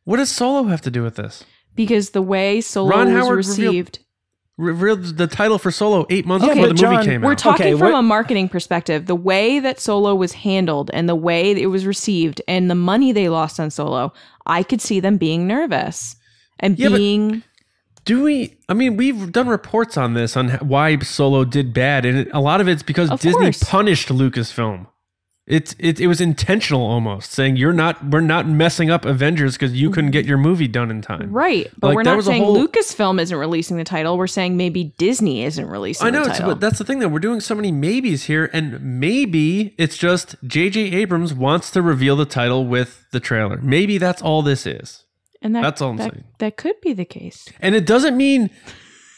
Speaker 1: What does Solo have to do with this?
Speaker 3: Because the way Solo was received...
Speaker 1: revealed the title for Solo 8 months before the movie came out.
Speaker 3: We're talking from a marketing perspective. The way that Solo was handled and the way it was received and the money they lost on Solo, I could see them being nervous. And being...
Speaker 1: we've done reports on this, on why Solo did bad. And a lot of it's because Disney punished Lucasfilm. It was intentional almost, saying we're not messing up Avengers because you couldn't get your movie done in time.
Speaker 3: Right. But we're not saying Lucasfilm isn't releasing the title. We're saying maybe Disney isn't releasing the title.
Speaker 1: But that's the thing though. We're doing so many maybes here, and maybe it's just J.J. Abrams wants to reveal the title with the trailer. Maybe that's all this is.
Speaker 3: And
Speaker 1: that's all I'm saying.
Speaker 3: That could be the case.
Speaker 1: And it doesn't mean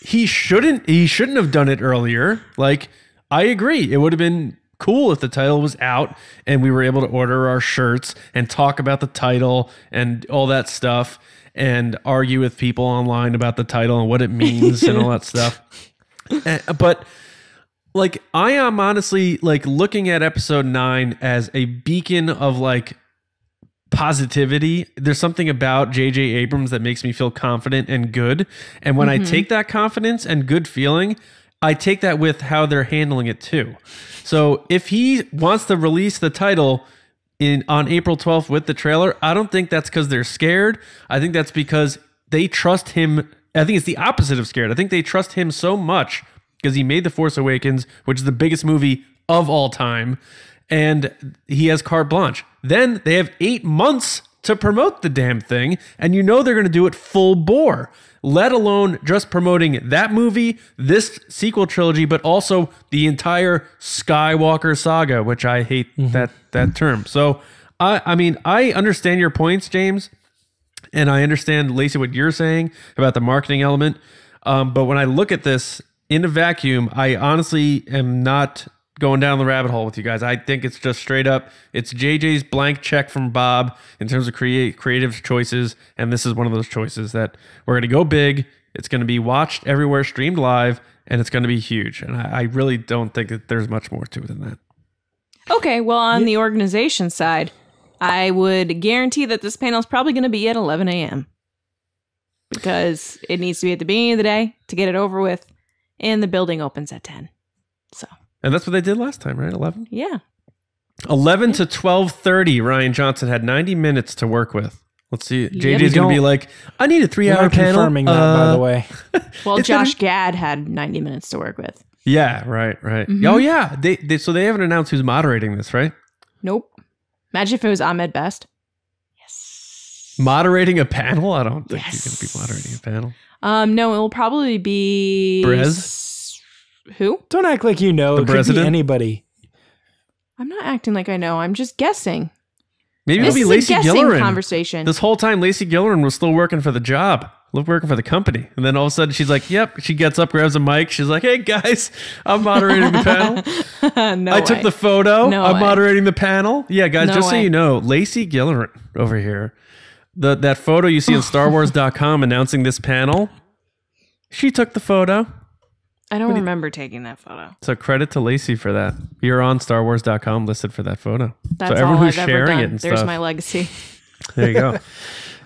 Speaker 1: he shouldn't have done it earlier. Like, I agree. It would have been cool if the title was out and we were able to order our shirts and talk about the title and all that stuff and argue with people online about the title and what it means and all that stuff. But like, I am honestly like looking at episode 9 as a beacon of like positivity. There's something about J.J. Abrams that makes me feel confident and good. And when I take that confidence and good feeling, I take that with how they're handling it too. So if he wants to release the title on April 12th with the trailer, I don't think that's because they're scared. I think that's because they trust him. I think it's the opposite of scared. I think they trust him so much because he made The Force Awakens, which is the biggest movie of all time, and he has carte blanche. Then they have 8 months to promote the damn thing, and you know they're going to do it full bore, let alone just promoting that movie, this sequel trilogy, but also the entire Skywalker saga, which I hate that term. So, I mean, I understand your points, James, And I understand, Lacey, what you're saying about the marketing element. But when I look at this in a vacuum, I honestly am not going down the rabbit hole with you guys. I think it's just straight up. It's JJ's blank check from Bob in terms of creative choices. And this is one of those choices that we're going to go big. It's going to be watched everywhere, streamed live, and it's going to be huge. And I really don't think that there's much more to it than that.
Speaker 3: Okay, well, on the organization side, I would guarantee that this panel is probably going to be at 11 a.m. because it needs to be at the beginning of the day to get it over with, and the building opens at 10. So,
Speaker 1: and that's what they did last time, right? 11?
Speaker 3: Yeah.
Speaker 1: 11 to 12:30, Ryan Johnson had 90 minutes to work with. Let's see. JJ's going to be like, I need a 3-hour panel.
Speaker 2: Confirming that, by the way.
Speaker 3: Well, Josh Gad had 90 minutes to work with.
Speaker 1: Yeah, right. Mm-hmm. Oh, yeah. So they haven't announced who's moderating this, right?
Speaker 3: Nope. Imagine if it was Ahmed Best. Yes.
Speaker 1: Moderating a panel? I don't think he's going to be moderating a panel.
Speaker 3: No, it will probably be...
Speaker 1: Brez?
Speaker 3: Who?
Speaker 2: Don't act like you know. It could be anybody. I'm
Speaker 3: not acting like I know. I'm just guessing.
Speaker 1: Maybe it'll be Lacey Gillerin.
Speaker 3: Conversation.
Speaker 1: This whole time, Lacey Gillerin was still working for the job. Working for the company. And then all of a sudden she's like, yep. She gets up, grabs a mic. She's like, hey guys, I'm moderating the panel. I took the photo. I'm moderating the panel. Yeah, guys, just so you know, Lacey Gillerin over here, that photo you see on StarWars.com announcing this panel, she took the photo.
Speaker 3: I don't remember taking that photo.
Speaker 1: So credit to Lacey for that. You're on StarWars.com listed for that photo.
Speaker 3: That's so everyone who's sharing it and stuff. There's my legacy.
Speaker 1: There you go.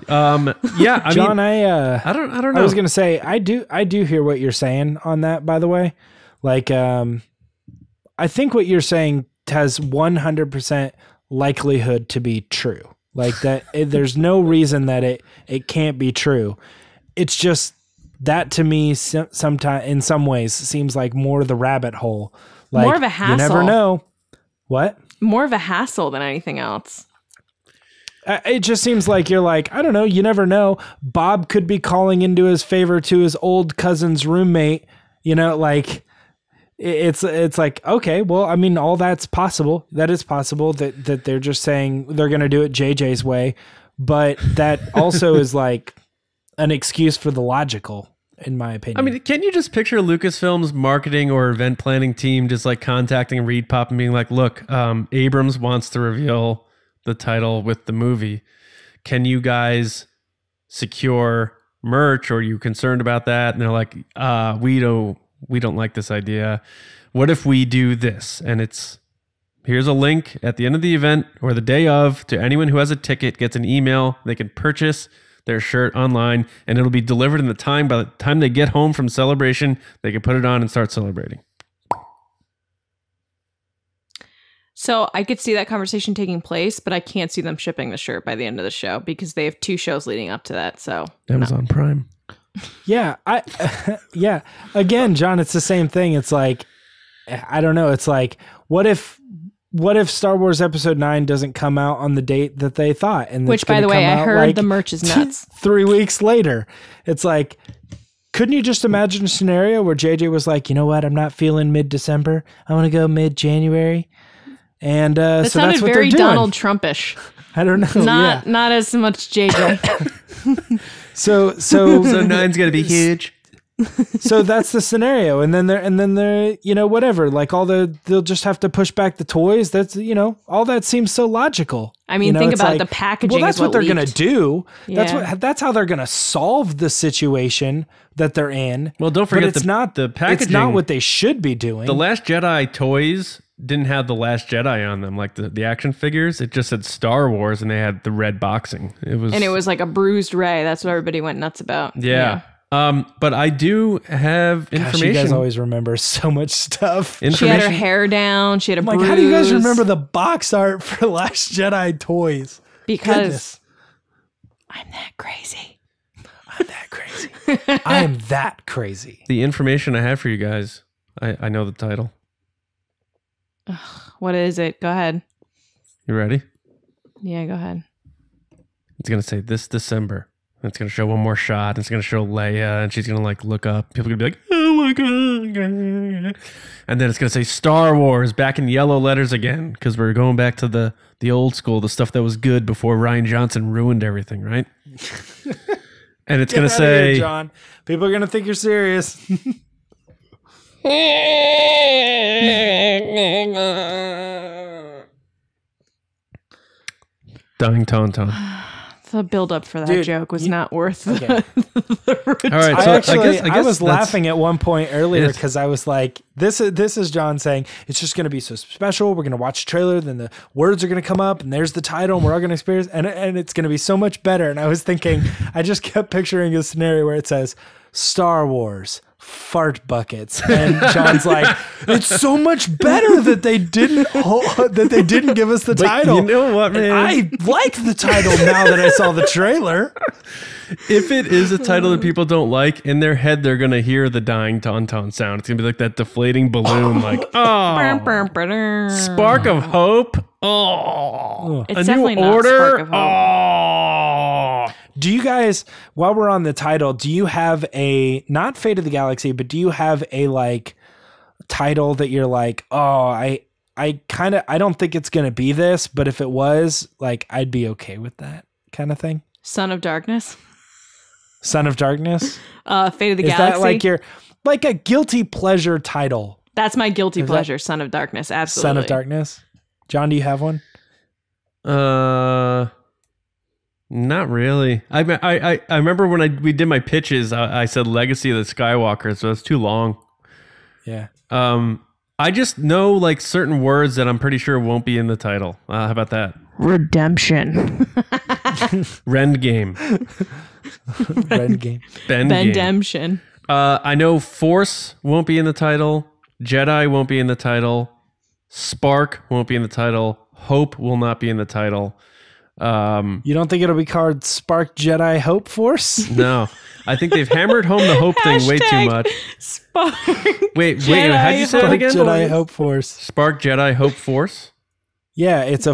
Speaker 1: Yeah,
Speaker 2: John,
Speaker 1: I don't know.
Speaker 2: I was gonna say I do hear what you're saying on that, by the way. Like, I think what you're saying has 100% likelihood to be true. Like that, there's no reason that it can't be true. It's just that to me, sometimes in some ways, seems like more the rabbit hole. Like,
Speaker 3: more of a hassle.
Speaker 2: You never know. What?
Speaker 3: More of a hassle than anything else.
Speaker 2: It just seems like you're like, I don't know, you never know. Bob could be calling into his favor to his old cousin's roommate. You know, like it's like, okay, well, I mean, all that's possible. That is possible that they're just saying they're going to do it JJ's way. But that also is like an excuse for the logical, in my opinion.
Speaker 1: I mean, can't you just picture Lucasfilm's marketing or event planning team just like contacting Reed Pop and being like, look, Abrams wants to reveal the title with the movie. Can you guys secure merch, or are you concerned about that? And they're like, we don't like this idea. What if we do this? And here's a link at the end of the event or the day of to anyone who has a ticket gets an email. They can purchase their shirt online and it'll be delivered in the time. By the time they get home from celebration, they can put it on and start celebrating.
Speaker 3: So I could see that conversation taking place, but I can't see them shipping the shirt by the end of the show because they have 2 shows leading up to that. So
Speaker 1: Amazon Prime.
Speaker 2: Yeah. Yeah. Again, John, it's the same thing. It's like, I don't know. It's like, what if Star Wars Episode 9 doesn't come out on the date that they thought? And
Speaker 3: which, by the way, I heard like the merch is nuts.
Speaker 2: 3 weeks later. It's like, couldn't you just imagine a scenario where JJ was like, you know what? I'm not feeling mid-December. I want to go mid-January. And
Speaker 3: that
Speaker 2: so
Speaker 3: sounded
Speaker 2: that's what
Speaker 3: very
Speaker 2: they're doing.
Speaker 3: Donald Trumpish.
Speaker 2: I don't know.
Speaker 3: Not as much JJ.
Speaker 2: So
Speaker 1: 9's gonna be huge.
Speaker 2: So that's the scenario, and then they're you know, whatever. Like they'll just have to push back the toys. That's, you know, all that seems so logical.
Speaker 3: I mean,
Speaker 2: you know,
Speaker 3: think about
Speaker 2: like,
Speaker 3: the packaging.
Speaker 2: Well, that's what they're gonna do.
Speaker 3: Yeah.
Speaker 2: That's how they're gonna solve the situation that they're in.
Speaker 1: Well, don't forget
Speaker 2: it's not
Speaker 1: the packaging.
Speaker 2: It's not what they should be doing.
Speaker 1: The Last Jedi toys didn't have the Last Jedi on them, like the action figures. It just said Star Wars, and they had the red boxing. It was
Speaker 3: like a bruised Rey. That's what everybody went nuts about.
Speaker 1: Yeah. But I do have information.
Speaker 2: You guys always remember so much stuff.
Speaker 3: She had her hair down. She had a bruise.
Speaker 2: Like, how do you guys remember the box art for Last Jedi toys?
Speaker 3: Because I'm that crazy.
Speaker 2: I'm that crazy. I am that crazy.
Speaker 1: The information I have for you guys, I know the title.
Speaker 3: What is it? Go ahead.
Speaker 1: You ready?
Speaker 3: Yeah, go ahead.
Speaker 1: It's going to say this December. It's going to show one more shot. It's going to show Leia, and she's going to like look up. People are going to be like, oh And then it's going to say Star Wars back in yellow letters again, because we're going back to the old school, the stuff that was good before Ryan Johnson ruined everything, right? And it's going to say...
Speaker 2: Here, John. People are going to think you're serious.
Speaker 1: Dying Tauntaun.
Speaker 3: The build up for that joke was not worth the
Speaker 1: All right, so I guess
Speaker 2: was laughing at one point earlier because I was like, this is John saying it's just going to be so special. We're going to watch the trailer, then the words are going to come up, and there's the title, and we're all going to experience, and it's going to be so much better. And I was thinking, I just kept picturing a scenario where it says Star Wars fart buckets, and John's like, it's so much better that they didn't give us the title.
Speaker 1: You know what, man?
Speaker 2: And I like the title now that I saw the trailer.
Speaker 1: If it is a title that people don't like, in their head they're gonna hear the dying tauntaun sound. It's gonna be like that deflating balloon, like spark of hope.
Speaker 3: It's
Speaker 1: a
Speaker 3: definitely
Speaker 1: new
Speaker 3: not
Speaker 1: order.
Speaker 3: Spark of Hope.
Speaker 2: Do you guys, while we're on the title, do you have a, not Fate of the Galaxy, but do you have a like title that you're like, I don't think it's going to be this, but if it was, like, I'd be okay with that kind of thing?
Speaker 3: Son of Darkness.
Speaker 2: Son of Darkness?
Speaker 3: Fate of the Galaxy.
Speaker 2: Is that like your, like a guilty pleasure title?
Speaker 3: That's my guilty pleasure, Son of Darkness. Absolutely.
Speaker 2: Son of Darkness? John, do you have one?
Speaker 1: Not really. I remember when we did my pitches, I said Legacy of the Skywalker, so it's too long.
Speaker 2: Yeah.
Speaker 1: I just know like certain words that I'm pretty sure won't be in the title. How about that?
Speaker 3: Redemption.
Speaker 1: Rend game.
Speaker 2: Rend game.
Speaker 3: Bendemption.
Speaker 1: I know Force won't be in the title. Jedi won't be in the title. Spark won't be in the title. Hope will not be in the title.
Speaker 2: You don't think it'll be called Spark Jedi Hope Force?
Speaker 1: No, I think they've hammered home the hope thing way too much.
Speaker 3: Spark.
Speaker 1: Wait, how'd you say it again?
Speaker 2: Jedi Hope Force.
Speaker 1: Spark Jedi Hope Force.
Speaker 2: Yeah, it's a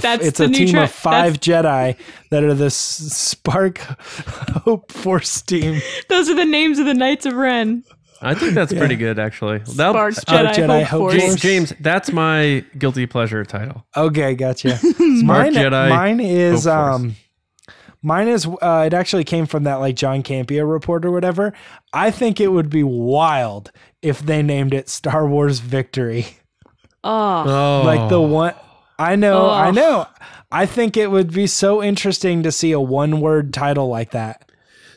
Speaker 2: team of 5 Jedi that are the Spark Hope Force team.
Speaker 3: Those are the names of the Knights of Ren.
Speaker 1: I think that's pretty good, actually.
Speaker 3: Spark Jedi Hope Force.
Speaker 1: James, that's my guilty pleasure title.
Speaker 2: Okay, gotcha.
Speaker 1: Spark Jedi.
Speaker 2: Mine is. It actually came from that like John Campea report or whatever. I think it would be wild if they named it Star Wars Victory.
Speaker 3: Oh,
Speaker 2: like the one. I know. I think it would be so interesting to see a one-word title like that.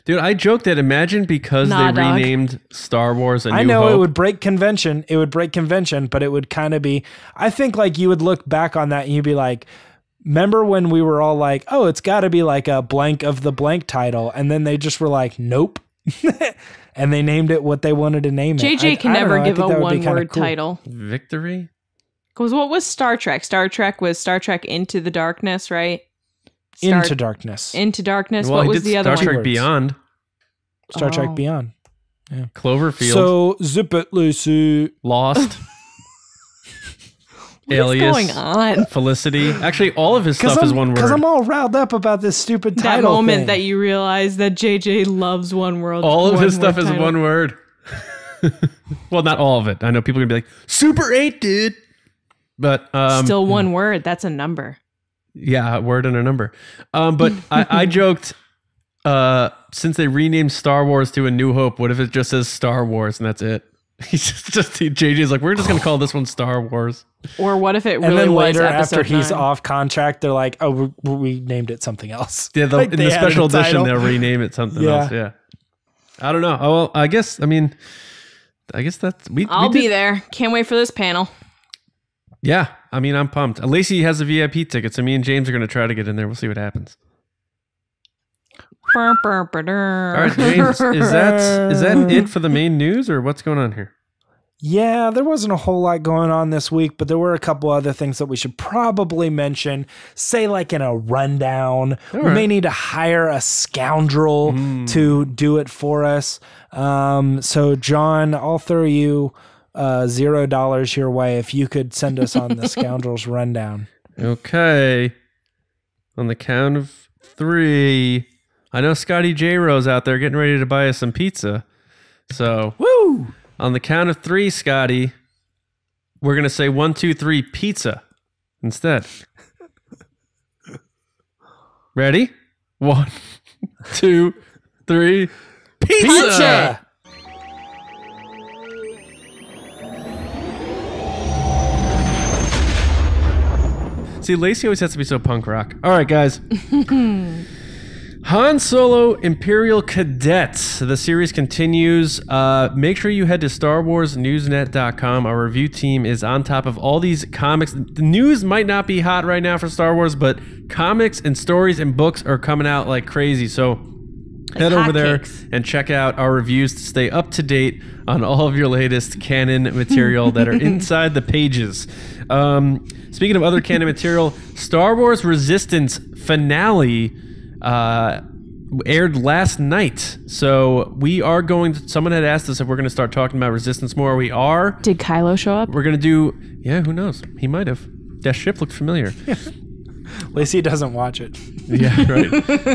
Speaker 1: Dude, I joked that imagine because they renamed Star Wars A New Hope.
Speaker 2: I know it would break convention. But it would kind of be, I think like you would look back on that and you'd be like, remember when we were all like, oh, it's got to be like a blank of the blank title. And then they just were like, nope. And they named it what they wanted to name it.
Speaker 3: JJ can never give a one-word title.
Speaker 1: Victory?
Speaker 3: Because what was Star Trek? Star Trek was Star Trek Into the Darkness, right?
Speaker 2: Into Darkness.
Speaker 3: Into Darkness.
Speaker 1: Well,
Speaker 3: what was the other one?
Speaker 1: Star Trek Beyond.
Speaker 2: Star Trek Beyond. Yeah.
Speaker 1: Cloverfield.
Speaker 2: So, zip it, Lucy.
Speaker 1: Lost.
Speaker 3: What's
Speaker 1: Alias.
Speaker 3: going on?
Speaker 1: Felicity. Actually, all of his stuff is one word.
Speaker 2: Because I'm all riled up about this stupid title
Speaker 3: That moment
Speaker 2: thing.
Speaker 3: that you realize that JJ loves one world.
Speaker 1: All of his stuff is one word. Well, not all of it. I know people are going to be like, Super 8, dude. But
Speaker 3: still one word. That's a number.
Speaker 1: Yeah, a word and a number. But I joked, since they renamed Star Wars to A New Hope, what if it just says Star Wars and that's it? JJ's like, we're just going to call this one Star Wars.
Speaker 3: Or what if it really
Speaker 2: and then
Speaker 3: was
Speaker 2: later,
Speaker 3: episode
Speaker 2: after he's
Speaker 3: 9?
Speaker 2: Off contract, they're like, oh, we named it something else.
Speaker 1: Yeah,
Speaker 2: Like
Speaker 1: in the special edition,
Speaker 2: title.
Speaker 1: they'll rename it something else. Yeah. I don't know. Oh, well, I guess that's...
Speaker 3: I'll be there. Can't wait for this panel.
Speaker 1: Yeah, I mean, I'm pumped. Lacey has a VIP ticket, so me and James are going to try to get in there. We'll see what happens. All right, James, is that it for the main news, or what's going on here?
Speaker 2: Yeah, there wasn't a whole lot going on this week, but there were a couple other things that we should probably mention. Say like in a rundown. We may need to hire a scoundrel to do it for us. So John, I'll throw you $0 your way if you could send us on the scoundrels rundown.
Speaker 1: Okay. On the count of 3. I know Scotty J. Rose out there getting ready to buy us some pizza. So
Speaker 2: Woo!
Speaker 1: On the count of 3, Scotty, we're going to say 1, 2, 3, pizza instead. Ready? 1, 2, 3, pizza! See, Lacey always has to be so punk rock. All right, guys. Han Solo Imperial Cadets. The series continues. Make sure you head to StarWarsNewsNet.com. Our review team is on top of all these comics. The news might not be hot right now for Star Wars, but comics and stories and books are coming out like crazy. So head over there and check out our reviews to stay up to date on all of your latest canon material that are inside the pages. Speaking of other canon material, Star Wars Resistance finale aired last night. So we are going to, someone had asked us if we're going to start talking about Resistance more. We are.
Speaker 3: Did Kylo show up?
Speaker 1: We're going to do, yeah, who knows? He might have. That ship looked familiar.
Speaker 2: Lacey doesn't watch it.
Speaker 1: Yeah, right.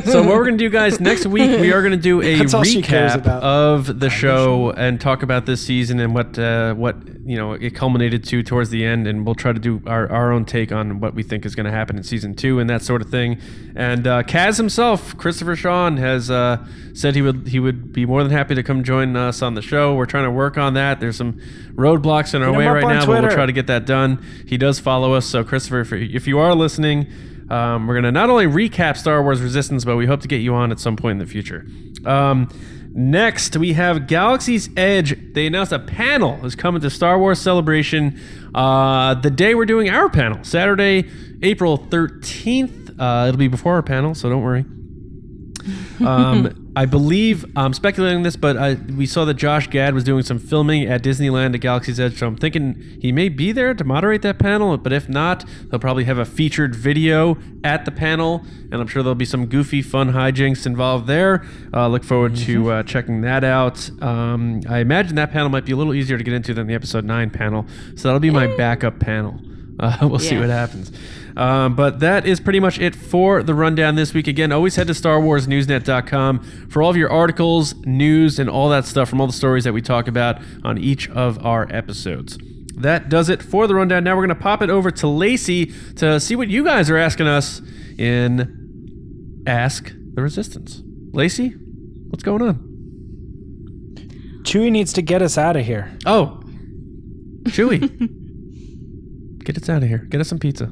Speaker 1: So what we're going to do, guys, next week we are going to do a recap of the show and talk about this season and what you know it culminated to towards the end, and we'll try to do our own take on what we think is going to happen in season 2 and that sort of thing. And Kaz himself, Christopher Sean, has said he would be more than happy to come join us on the show. We're trying to work on that. There's some roadblocks in our way right now, but we'll try to get that done. He does follow us, so Christopher, if you are listening, we're going to not only recap Star Wars Resistance, but we hope to get you on at some point in the future. Next, we have Galaxy's Edge. They announced a panel is coming to Star Wars Celebration the day we're doing our panel, Saturday, April 13th. It'll be before our panel, so don't worry. I believe, I'm speculating this, but we saw that Josh Gad was doing some filming at Disneyland at Galaxy's Edge, so I'm thinking he may be there to moderate that panel, but if not, they'll probably have a featured video at the panel, and I'm sure there'll be some goofy, fun hijinks involved there. Look forward to checking that out. I imagine that panel might be a little easier to get into than the Episode 9 panel, so that'll be my backup panel. We'll see what happens. But that is pretty much it for the rundown this week. Again, always head to StarWarsNewsNet.com for all of your articles, news, and all that stuff from all the stories that we talk about on each of our episodes. That does it for the rundown. Now we're going to pop it over to Lacey to see what you guys are asking us in Ask the Resistance. Lacey, what's going on?
Speaker 2: Chewie needs to get us out of here.
Speaker 1: Oh, Chewie. Get us out of here. Get us some pizza.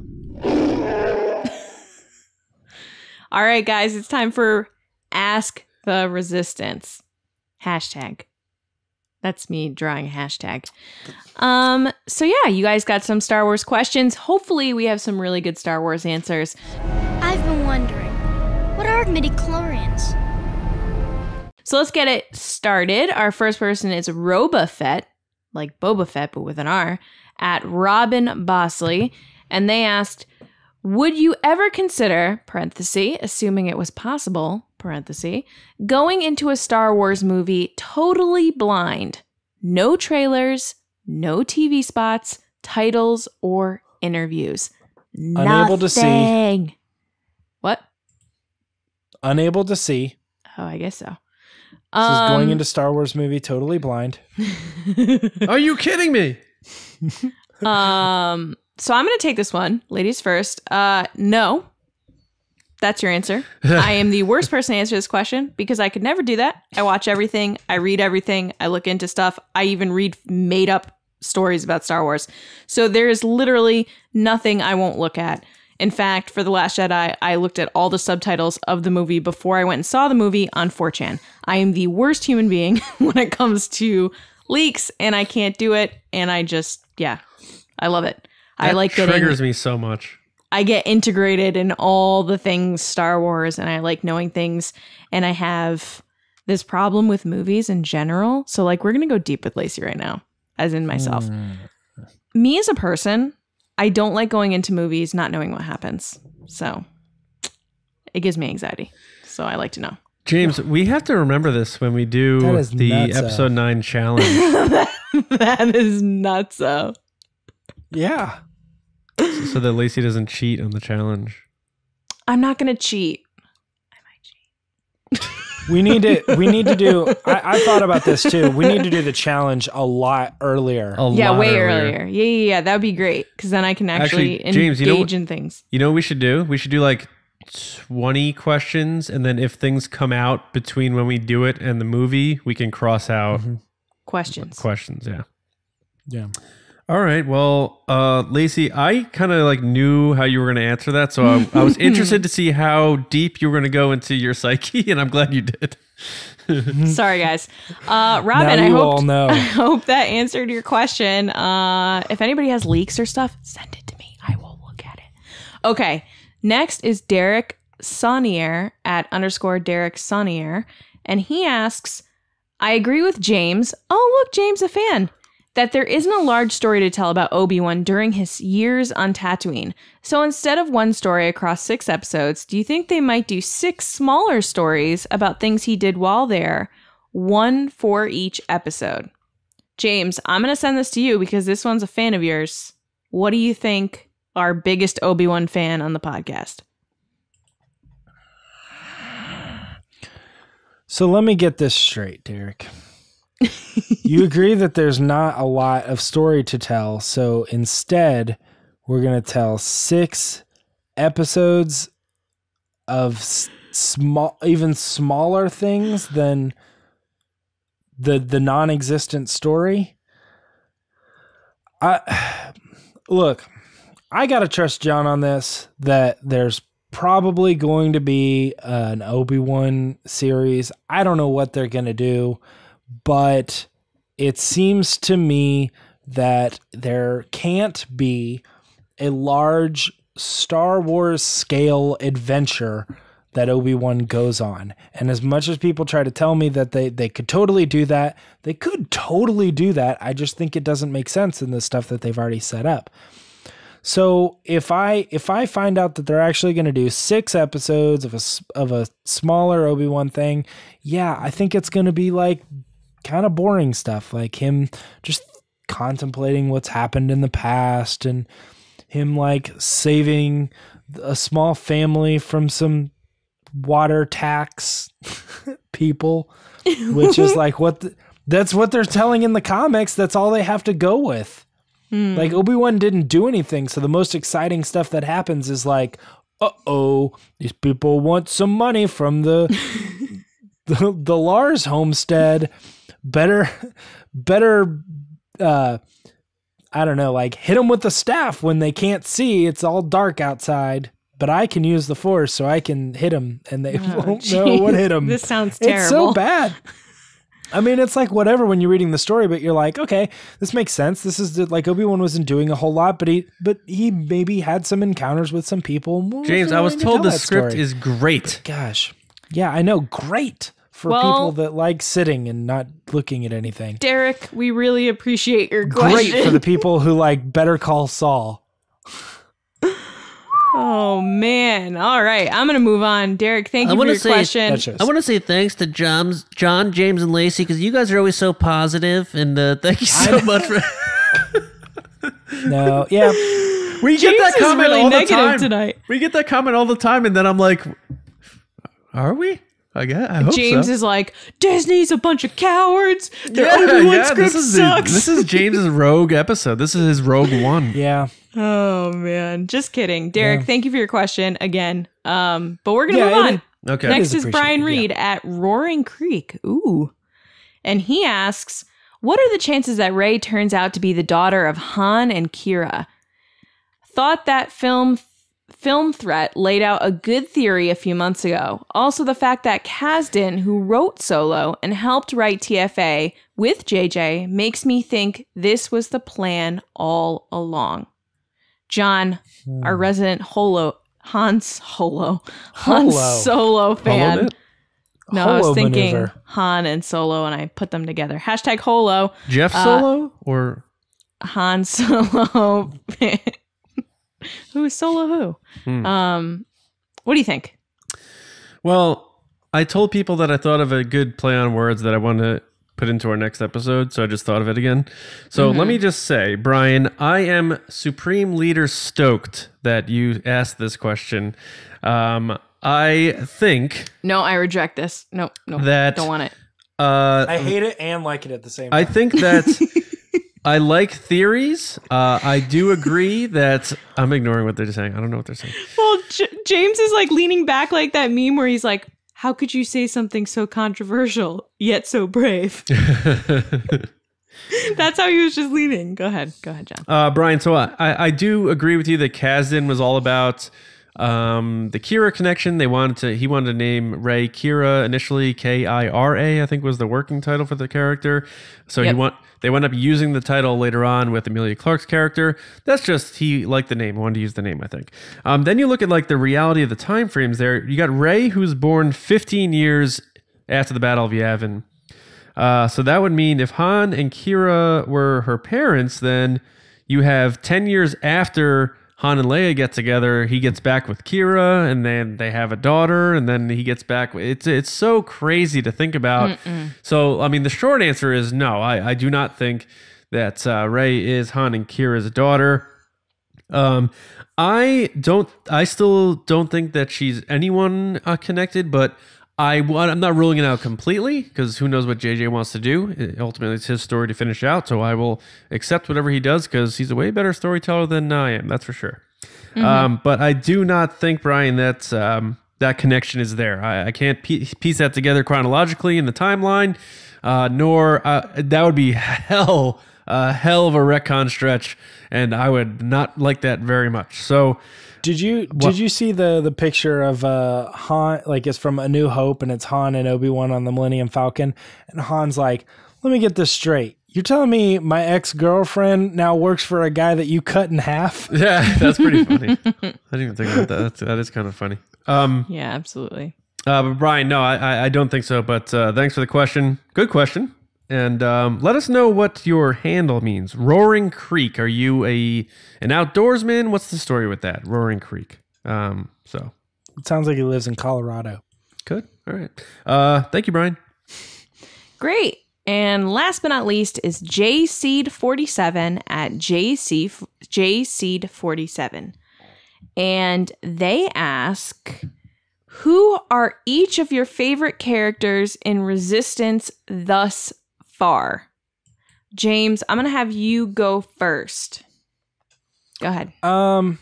Speaker 3: All right, guys, it's time for Ask the Resistance. Hashtag. That's me drawing a hashtag. So yeah, you guys got some Star Wars questions. Hopefully we have some really good Star Wars answers.
Speaker 4: I've been wondering, what are midichlorians?
Speaker 3: So let's get it started. Our first person is Roba Fett, like Boba Fett, but with an R, at Robin Bosley. And they asked, would you ever consider, parenthesis, assuming it was possible, parenthesis, going into a Star Wars movie totally blind? No trailers, no TV spots, titles, or interviews.
Speaker 2: Unable to see.
Speaker 3: What?
Speaker 2: Unable to see.
Speaker 3: Oh, I guess so.
Speaker 2: This is going into Star Wars movie totally blind.
Speaker 1: Are you kidding me?
Speaker 3: So I'm going to take this one. Ladies first. No. That's your answer. I am the worst person to answer this question because I could never do that. I watch everything. I read everything. I look into stuff. I even read made up stories about Star Wars. So there is literally nothing I won't look at. In fact, for The Last Jedi, I looked at all the subtitles of the movie before I went and saw the movie on 4chan. I am the worst human being when it comes to leaks, and I can't do it. And I just, I love it.
Speaker 1: That triggers me so much.
Speaker 3: I get integrated in all the things Star Wars, and I like knowing things, and I have this problem with movies in general. So like, we're going to go deep with Lacey right now, as in myself. Me as a person, I don't like going into movies not knowing what happens. So it gives me anxiety. So I like to know.
Speaker 1: James, we have to remember this when we do the Episode 9 challenge.
Speaker 3: That is nutso.
Speaker 2: Yeah.
Speaker 1: So that Lacey doesn't cheat on the challenge.
Speaker 3: I'm not going to cheat. I might cheat.
Speaker 2: We need to do. I thought about this too. We need to do the challenge a lot earlier.
Speaker 3: Way earlier. Yeah. That would be great because then I can actually
Speaker 1: James,
Speaker 3: engage in things.
Speaker 1: You know what we should do? We should do like 20 questions, and then if things come out between when we do it and the movie, we can cross out
Speaker 3: questions.
Speaker 2: Yeah.
Speaker 1: All right. Well, Lacey, I kind of like knew how you were going to answer that, so I was interested to see how deep you were going to go into your psyche, and I'm glad you did.
Speaker 3: Sorry, guys. Robin,
Speaker 2: I
Speaker 3: hope that answered your question. If anybody has leaks or stuff, send it to me. I will look at it. Okay. Next is Derek Sonnier at _Derek Sonnier, and he asks, I agree with James. Oh, look, James, a fan. That there isn't a large story to tell about Obi-Wan during his years on Tatooine. So instead of one story across 6 episodes, do you think they might do 6 smaller stories about things he did while there, 1 for each episode? James, I'm going to send this to you because this one's a fan of yours. What do you think, our biggest Obi-Wan fan on the podcast?
Speaker 2: So let me get this straight, Derek. You agree that there's not a lot of story to tell, so instead we're going to tell 6 episodes of even smaller things than the non-existent story. Look, I got to trust John on this, that there's probably going to be an Obi-Wan series. I don't know what they're going to do, but it seems to me that there can't be a large Star Wars scale adventure that Obi-Wan goes on. And as much as people try to tell me that they could totally do that, they could totally do that. I just think it doesn't make sense in the stuff that they've already set up. So if I find out that they're actually going to do 6 episodes of a smaller Obi-Wan thing, yeah, I think it's going to be like kind of boring stuff, like him just contemplating what's happened in the past and him like saving a small family from some water tax people, which is like that's what they're telling in the comics. That's all they have to go with. Like Obi-Wan didn't do anything. So the most exciting stuff that happens is like, these people want some money from the Lars homestead. Better, I don't know, like hit them with the staff when they can't see. It's all dark outside, but I can use the Force so I can hit them and they won't know what hit them.
Speaker 3: This sounds terrible.
Speaker 2: It's so bad. I mean, it's like whatever when you're reading the story, but you're like, okay, this makes sense. This is like Obi-Wan wasn't doing a whole lot, but he maybe had some encounters with some people.
Speaker 1: James, I was told the script is great.
Speaker 2: Gosh. Yeah, I know. Great. For people that like sitting and not looking at anything.
Speaker 3: Derek, we really appreciate your question.
Speaker 2: Great for the people who like Better Call Saul.
Speaker 3: Oh, man. All right. I'm going to move on. Derek, thank you for your question.
Speaker 5: I want to say thanks to John, James, and Lacey, because you guys are always so positive, and thank you so much for...
Speaker 2: No, yeah.
Speaker 1: We get that comment
Speaker 3: really
Speaker 1: all the
Speaker 3: negative
Speaker 1: time.
Speaker 3: Tonight.
Speaker 1: We get that comment all the time, and then I'm like, are we? I hope
Speaker 3: James
Speaker 1: so.
Speaker 3: is like, Disney's a bunch of cowards. Their Obi-Wan script sucks.
Speaker 1: This is James's rogue episode. This is his rogue one.
Speaker 2: Yeah.
Speaker 3: Oh, man. Just kidding. Derek, thank you for your question again. But we're going to move on.
Speaker 1: Okay.
Speaker 3: Next is Brian Reed at Roaring Creek. Ooh. And he asks, what are the chances that Rey turns out to be the daughter of Han and Kira? Thought that film threat laid out a good theory a few months ago. Also, the fact that Kasdan, who wrote Solo and helped write TFA with JJ, makes me think this was the plan all along. John, our resident Han Solo fan. No, I was thinking maneuver. Han and Solo, and I put them together. Hashtag Holo.
Speaker 1: Jeff Solo or
Speaker 3: Han Solo? Who is Solo who? What do you think?
Speaker 1: Well, I told people that I thought of a good play on words that I want to put into our next episode, so I just thought of it again. So let me just say, Brian, I am Supreme Leader stoked that you asked this question. I think
Speaker 3: No, I reject this. No,
Speaker 1: that
Speaker 3: don't want it.
Speaker 2: I hate it and like it at the same time.
Speaker 1: I think that I like theories. I do agree that I'm ignoring what they're saying. I don't know what they're saying.
Speaker 3: Well, James is like leaning back like that meme where he's like, how could you say something so controversial yet so brave? That's how he was just leaning. Go ahead, John.
Speaker 1: Brian, so I do agree with you that Kasdan was all about the Kira connection. He wanted to name Rey Kira initially. Kira, I think was the working title for the character. So they went up using the title later on with Emilia Clarke's character. That's just, he liked the name, wanted to use the name, I think. Then you look at like the reality of the time frames there. You got Rey, who's born 15 years after the Battle of Yavin. So that would mean if Han and Kira were her parents, then you have 10 years after Han and Leia get together, he gets back with Kira, and then they have a daughter, and then he gets back. It's so crazy to think about. So, I mean, the short answer is no. I do not think that Rey is Han and Kira's daughter. I still don't think that she's anyone connected, but I'm not ruling it out completely, because who knows what JJ wants to do. Ultimately, it's his story to finish out, so I will accept whatever he does, because he's a way better storyteller than I am, that's for sure. But I do not think, Brian, that that connection is there. I can't piece that together chronologically in the timeline, nor that would be hell of a retcon stretch, and I would not like that very much. So...
Speaker 2: Did you see the picture of Han, like it's from A New Hope, and it's Han and Obi-Wan on the Millennium Falcon, and Han's like, let me get this straight. You're telling me my ex-girlfriend now works for a guy that you cut in half?
Speaker 1: Yeah, that's pretty funny. I didn't even think about that. That is kind of funny.
Speaker 3: Yeah, absolutely.
Speaker 1: But Brian, no, I don't think so, but thanks for the question. Good question. And let us know what your handle means. Roaring Creek. Are you an outdoorsman? What's the story with that? Roaring Creek. So
Speaker 2: it sounds like he lives in Colorado.
Speaker 1: Good. All right. Thank you, Brian.
Speaker 3: Great. And last but not least is JSeed47 at JSeed47. And they ask, who are each of your favorite characters in Resistance thus far? James, I'm going to have you go first. Go ahead.
Speaker 2: I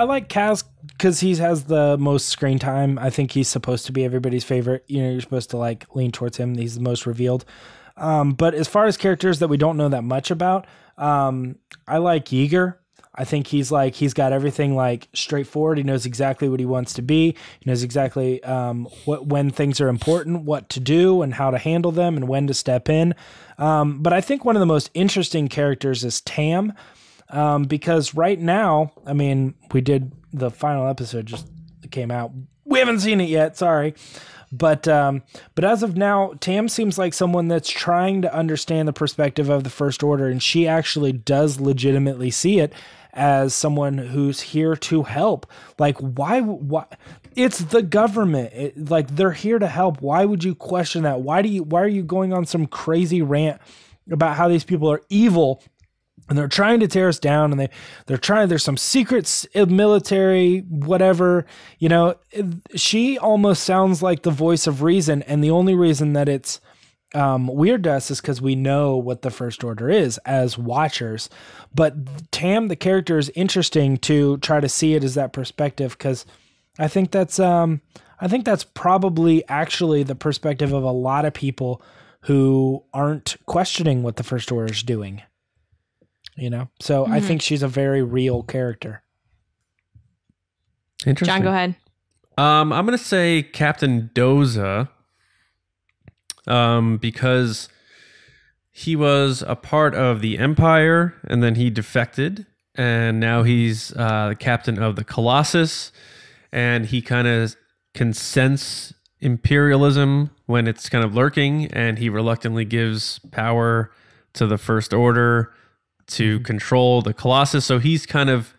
Speaker 2: like Kaz because he has the most screen time. I think he's supposed to be everybody's favorite. You know, you're supposed to like lean towards him. He's the most revealed. But as far as characters that we don't know that much about, I like Yeager. I think he's got everything like straightforward. He knows exactly what he wants to be. He knows exactly when things are important, what to do and how to handle them and when to step in. But I think one of the most interesting characters is Tam. Because right now, I mean, we did the final episode just came out. We haven't seen it yet. Sorry. But as of now, Tam seems like someone that's trying to understand the perspective of the First Order. And she actually does legitimately see it as someone who's here to help. Like, why it's the government. Like, they're here to help. Why would you question that? Why are you going on some crazy rant about how these people are evil? And they're trying to tear us down, and there's some secret military, whatever, you know. She almost sounds like the voice of reason, and the only reason that it's weird to us is because we know what the First Order is as watchers. But Tam, the character, is interesting to try to see it as that perspective, because I think that's probably actually the perspective of a lot of people who aren't questioning what the First Order is doing. You know, so I think she's a very real character.
Speaker 1: Interesting.
Speaker 3: John, go ahead.
Speaker 1: I'm going to say Captain Doza, because he was a part of the Empire and then he defected, and now he's the captain of the Colossus, and he kind of can sense imperialism when it's kind of lurking, and he reluctantly gives power to the First Order to control the Colossus. So he's kind of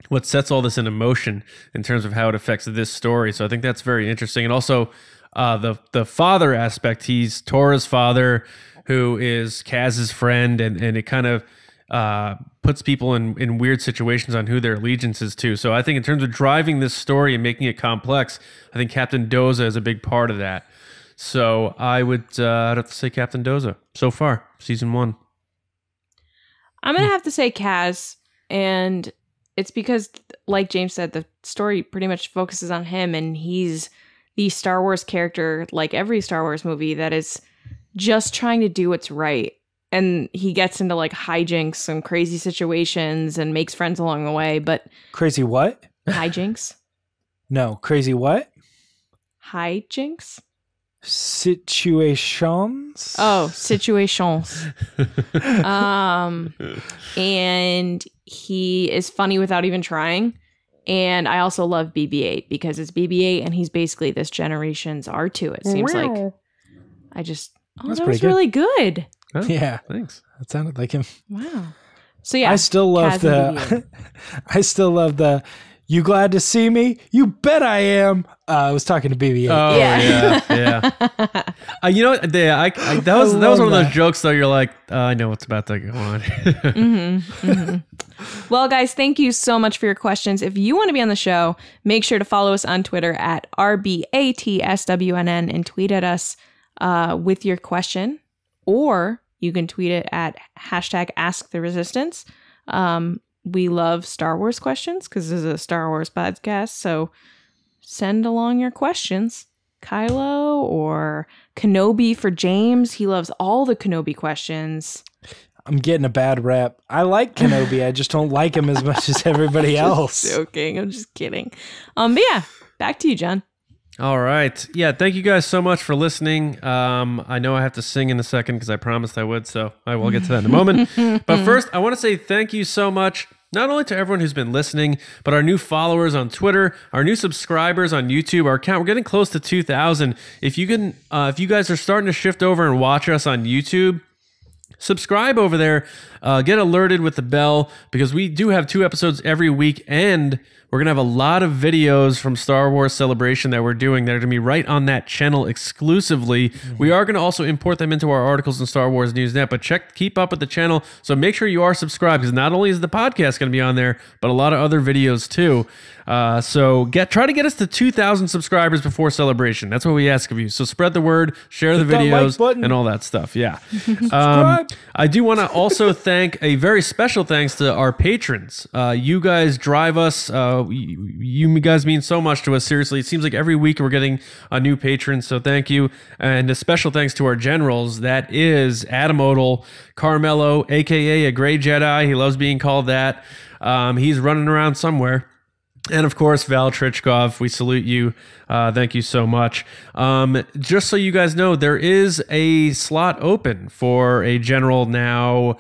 Speaker 1: what sets all this into motion in terms of how it affects this story. So I think that's very interesting. And also the father aspect, he's Tora's father, who is Kaz's friend, and it kind of puts people in weird situations on who their allegiance is to. So I think in terms of driving this story and making it complex, I think Captain Doza is a big part of that. So I'd have to say Captain Doza so far, season 1.
Speaker 3: I'm going to have to say Kaz, and it's because, like James said, the story pretty much focuses on him, and he's the Star Wars character, like every Star Wars movie, that is just trying to do what's right. And he gets into like hijinks and crazy situations and makes friends along the way, but...
Speaker 2: Crazy what?
Speaker 3: Hijinks.
Speaker 2: No, crazy what?
Speaker 3: Hijinks?
Speaker 2: Situations?
Speaker 3: Oh, situations. And he is funny without even trying. And I also love BB-8 because it's BB-8 and he's basically this generation's R2, it seems like.
Speaker 2: That's
Speaker 3: that was really good.
Speaker 1: Oh,
Speaker 2: yeah.
Speaker 1: Thanks.
Speaker 2: That sounded like him.
Speaker 3: Wow. So yeah.
Speaker 2: I still love the you glad to see me? You bet I am. I was talking to BB-8.
Speaker 1: Oh yeah. You know what? That was one of those jokes though. You're like, I know what's about to go on.
Speaker 3: Well, guys, thank you so much for your questions. If you want to be on the show, make sure to follow us on Twitter at RBATSWNN and tweet at us with your question, or you can tweet it at #AskTheResistance. We love Star Wars questions because this is a Star Wars podcast. So send along your questions. Kylo or Kenobi for James. He loves all the Kenobi questions.
Speaker 2: I'm getting a bad rap. I like Kenobi. I just don't like him as much as everybody else.
Speaker 3: Joking. I'm just kidding. But yeah, back to you, John.
Speaker 1: All right. Yeah, thank you guys so much for listening. I know I have to sing in a second because I promised I would, so I will get to that in a moment. But first, I want to say thank you so much, not only to everyone who's been listening, but our new followers on Twitter, our new subscribers on YouTube. Our account, we're getting close to 2,000. If you guys are starting to shift over and watch us on YouTube, subscribe over there, get alerted with the bell, because we do have 2 episodes every week, and we're going to have a lot of videos from Star Wars Celebration that we're doing that are going to be right on that channel exclusively. We are going to also import them into our articles in Star Wars News Net, but keep up with the channel, so make sure you are subscribed, because not only is the podcast going to be on there, but a lot of other videos too. So try to get us to 2,000 subscribers before Celebration. That's what we ask of you. So spread the word, share the videos, and all that stuff. Yeah. I do want to also thank a very special thanks to our patrons. You guys drive us. You guys mean so much to us. Seriously, it seems like every week we're getting a new patron. So thank you. And a special thanks to our generals. That is Adam Odell, Carmelo, aka a Gray Jedi. He loves being called that. He's running around somewhere. And of course, Val Trichkov, we salute you. Thank you so much. Just so you guys know, there is a slot open for a general now.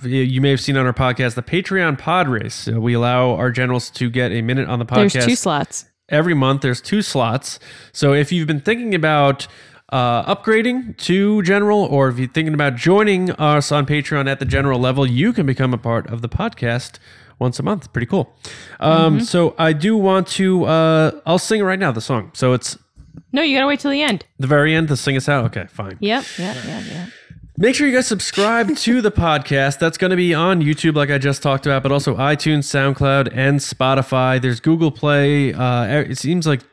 Speaker 1: You may have seen on our podcast, the Patreon Pod Race. We allow our generals to get a minute on the podcast.
Speaker 3: There's 2 slots.
Speaker 1: Every month, there's 2 slots. So if you've been thinking about upgrading to general, or if you're thinking about joining us on Patreon at the general level, you can become a part of the podcast once a month. Pretty cool. So I do want to, I'll sing it right now, the song. So it's...
Speaker 3: No, you gotta wait till the end.
Speaker 1: The very end to sing us out? Okay, fine.
Speaker 3: Yep.
Speaker 1: Make sure you guys subscribe to the podcast. That's going to be on YouTube, like I just talked about, but also iTunes, SoundCloud, and Spotify. There's Google Play. It seems like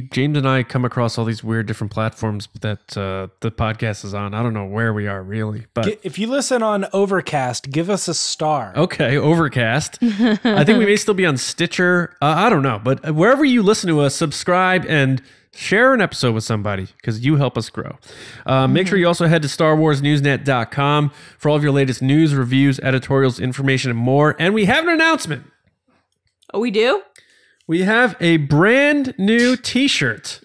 Speaker 1: James and I come across all these weird different platforms that the podcast is on. I don't know where we are really, but
Speaker 2: if you listen on Overcast, give us a star.
Speaker 1: Okay, Overcast. I think we may still be on Stitcher. I don't know, but wherever you listen to us, subscribe and share an episode with somebody, because you help us grow. Make sure you also head to StarWarsNewsNet.com for all of your latest news, reviews, editorials, information, and more. And we have an announcement.
Speaker 3: Oh, we do?
Speaker 1: We have a brand new t-shirt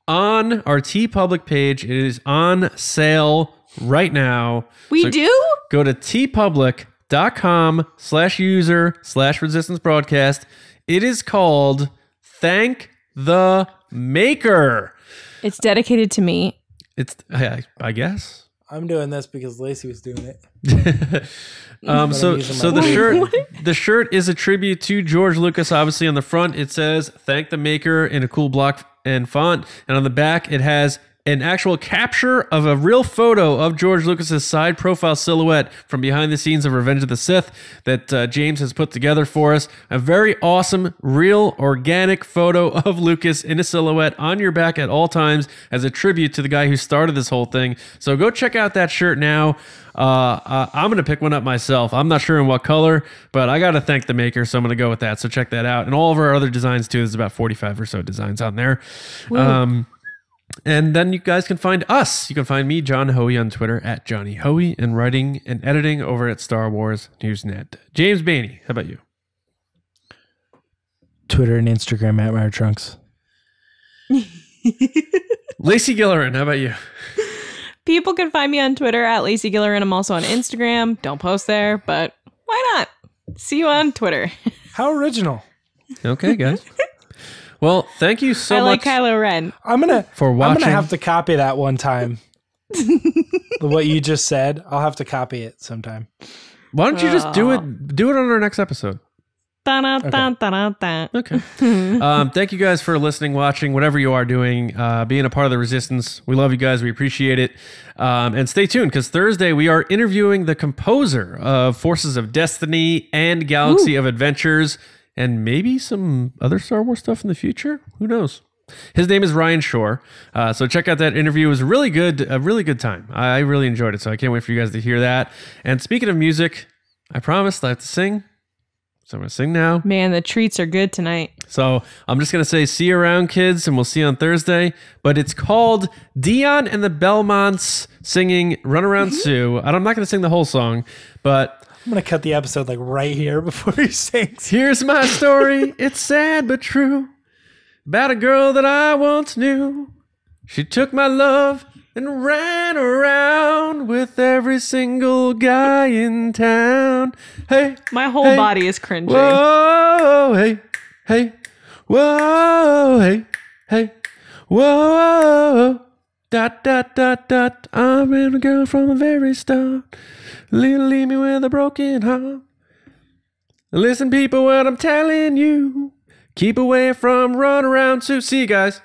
Speaker 1: on our TeePublic page. It is on sale right now.
Speaker 3: We do?
Speaker 1: Go to teepublic.com/user/resistance broadcast. It is called Thank the Maker.
Speaker 3: It's dedicated to me.
Speaker 1: It's, I guess.
Speaker 2: I'm doing this because Lacey was doing it.
Speaker 1: So the shirt is a tribute to George Lucas. Obviously, on the front it says "Thank the Maker" in a cool block and font, and on the back it has an actual capture of a real photo of George Lucas's side profile silhouette from behind the scenes of Revenge of the Sith that James has put together for us. A very awesome, real, organic photo of Lucas in a silhouette on your back at all times as a tribute to the guy who started this whole thing. So go check out that shirt now. I'm going to pick one up myself. I'm not sure in what color, but I got to thank the maker, so I'm going to go with that. So check that out. And all of our other designs too. There's about 45 or so designs on there. And then you guys can find us. You can find me, John Hoey, on Twitter at Johnny Hoey, and writing and editing over at Star Wars Newsnet. James Bainey, how about you?
Speaker 2: Twitter and Instagram at Mare Trunks.
Speaker 1: Lacey Gillerin, how about you?
Speaker 3: People can find me on Twitter at Lacey Gillerin. I'm also on Instagram. Don't post there, but why not? See you on Twitter.
Speaker 2: How original.
Speaker 1: Okay, guys. Well, thank you so
Speaker 3: I
Speaker 1: much.
Speaker 3: like Kylo Ren.
Speaker 2: I'm gonna
Speaker 1: watching.
Speaker 2: have to copy that one time. What you just said, I'll have to copy it sometime.
Speaker 1: Why don't you just do it? Do it on our next episode. Okay. Thank you guys for listening, watching, whatever you are doing, being a part of the Resistance. We love you guys. We appreciate it. And stay tuned, because Thursday we are interviewing the composer of Forces of Destiny and Galaxy of Adventures, and maybe some other Star Wars stuff in the future. Who knows? His name is Ryan Shore. So check out that interview. It was a really good time. I really enjoyed it. So I can't wait for you guys to hear that. And speaking of music, I promised I have to sing. So I'm going to sing now.
Speaker 3: Man, the treats are good tonight.
Speaker 1: So I'm just going to say, see you around, kids, and we'll see you on Thursday. But it's called Dion and the Belmonts singing Run Around Sue. I'm not going to sing the whole song, but
Speaker 2: I'm going to cut the episode like right here before he sings.
Speaker 1: Here's my story. It's sad but true. About a girl that I once knew. She took my love and ran around with every single guy in town. Hey,
Speaker 3: my whole body is cringing.
Speaker 1: Whoa, hey, hey, whoa, hey, hey, whoa, dot, dot, dot, dot. I've been a girl from the very start. Leave me with a broken heart. Listen, people, what I'm telling you. Keep away from Run Around Sue. See you guys.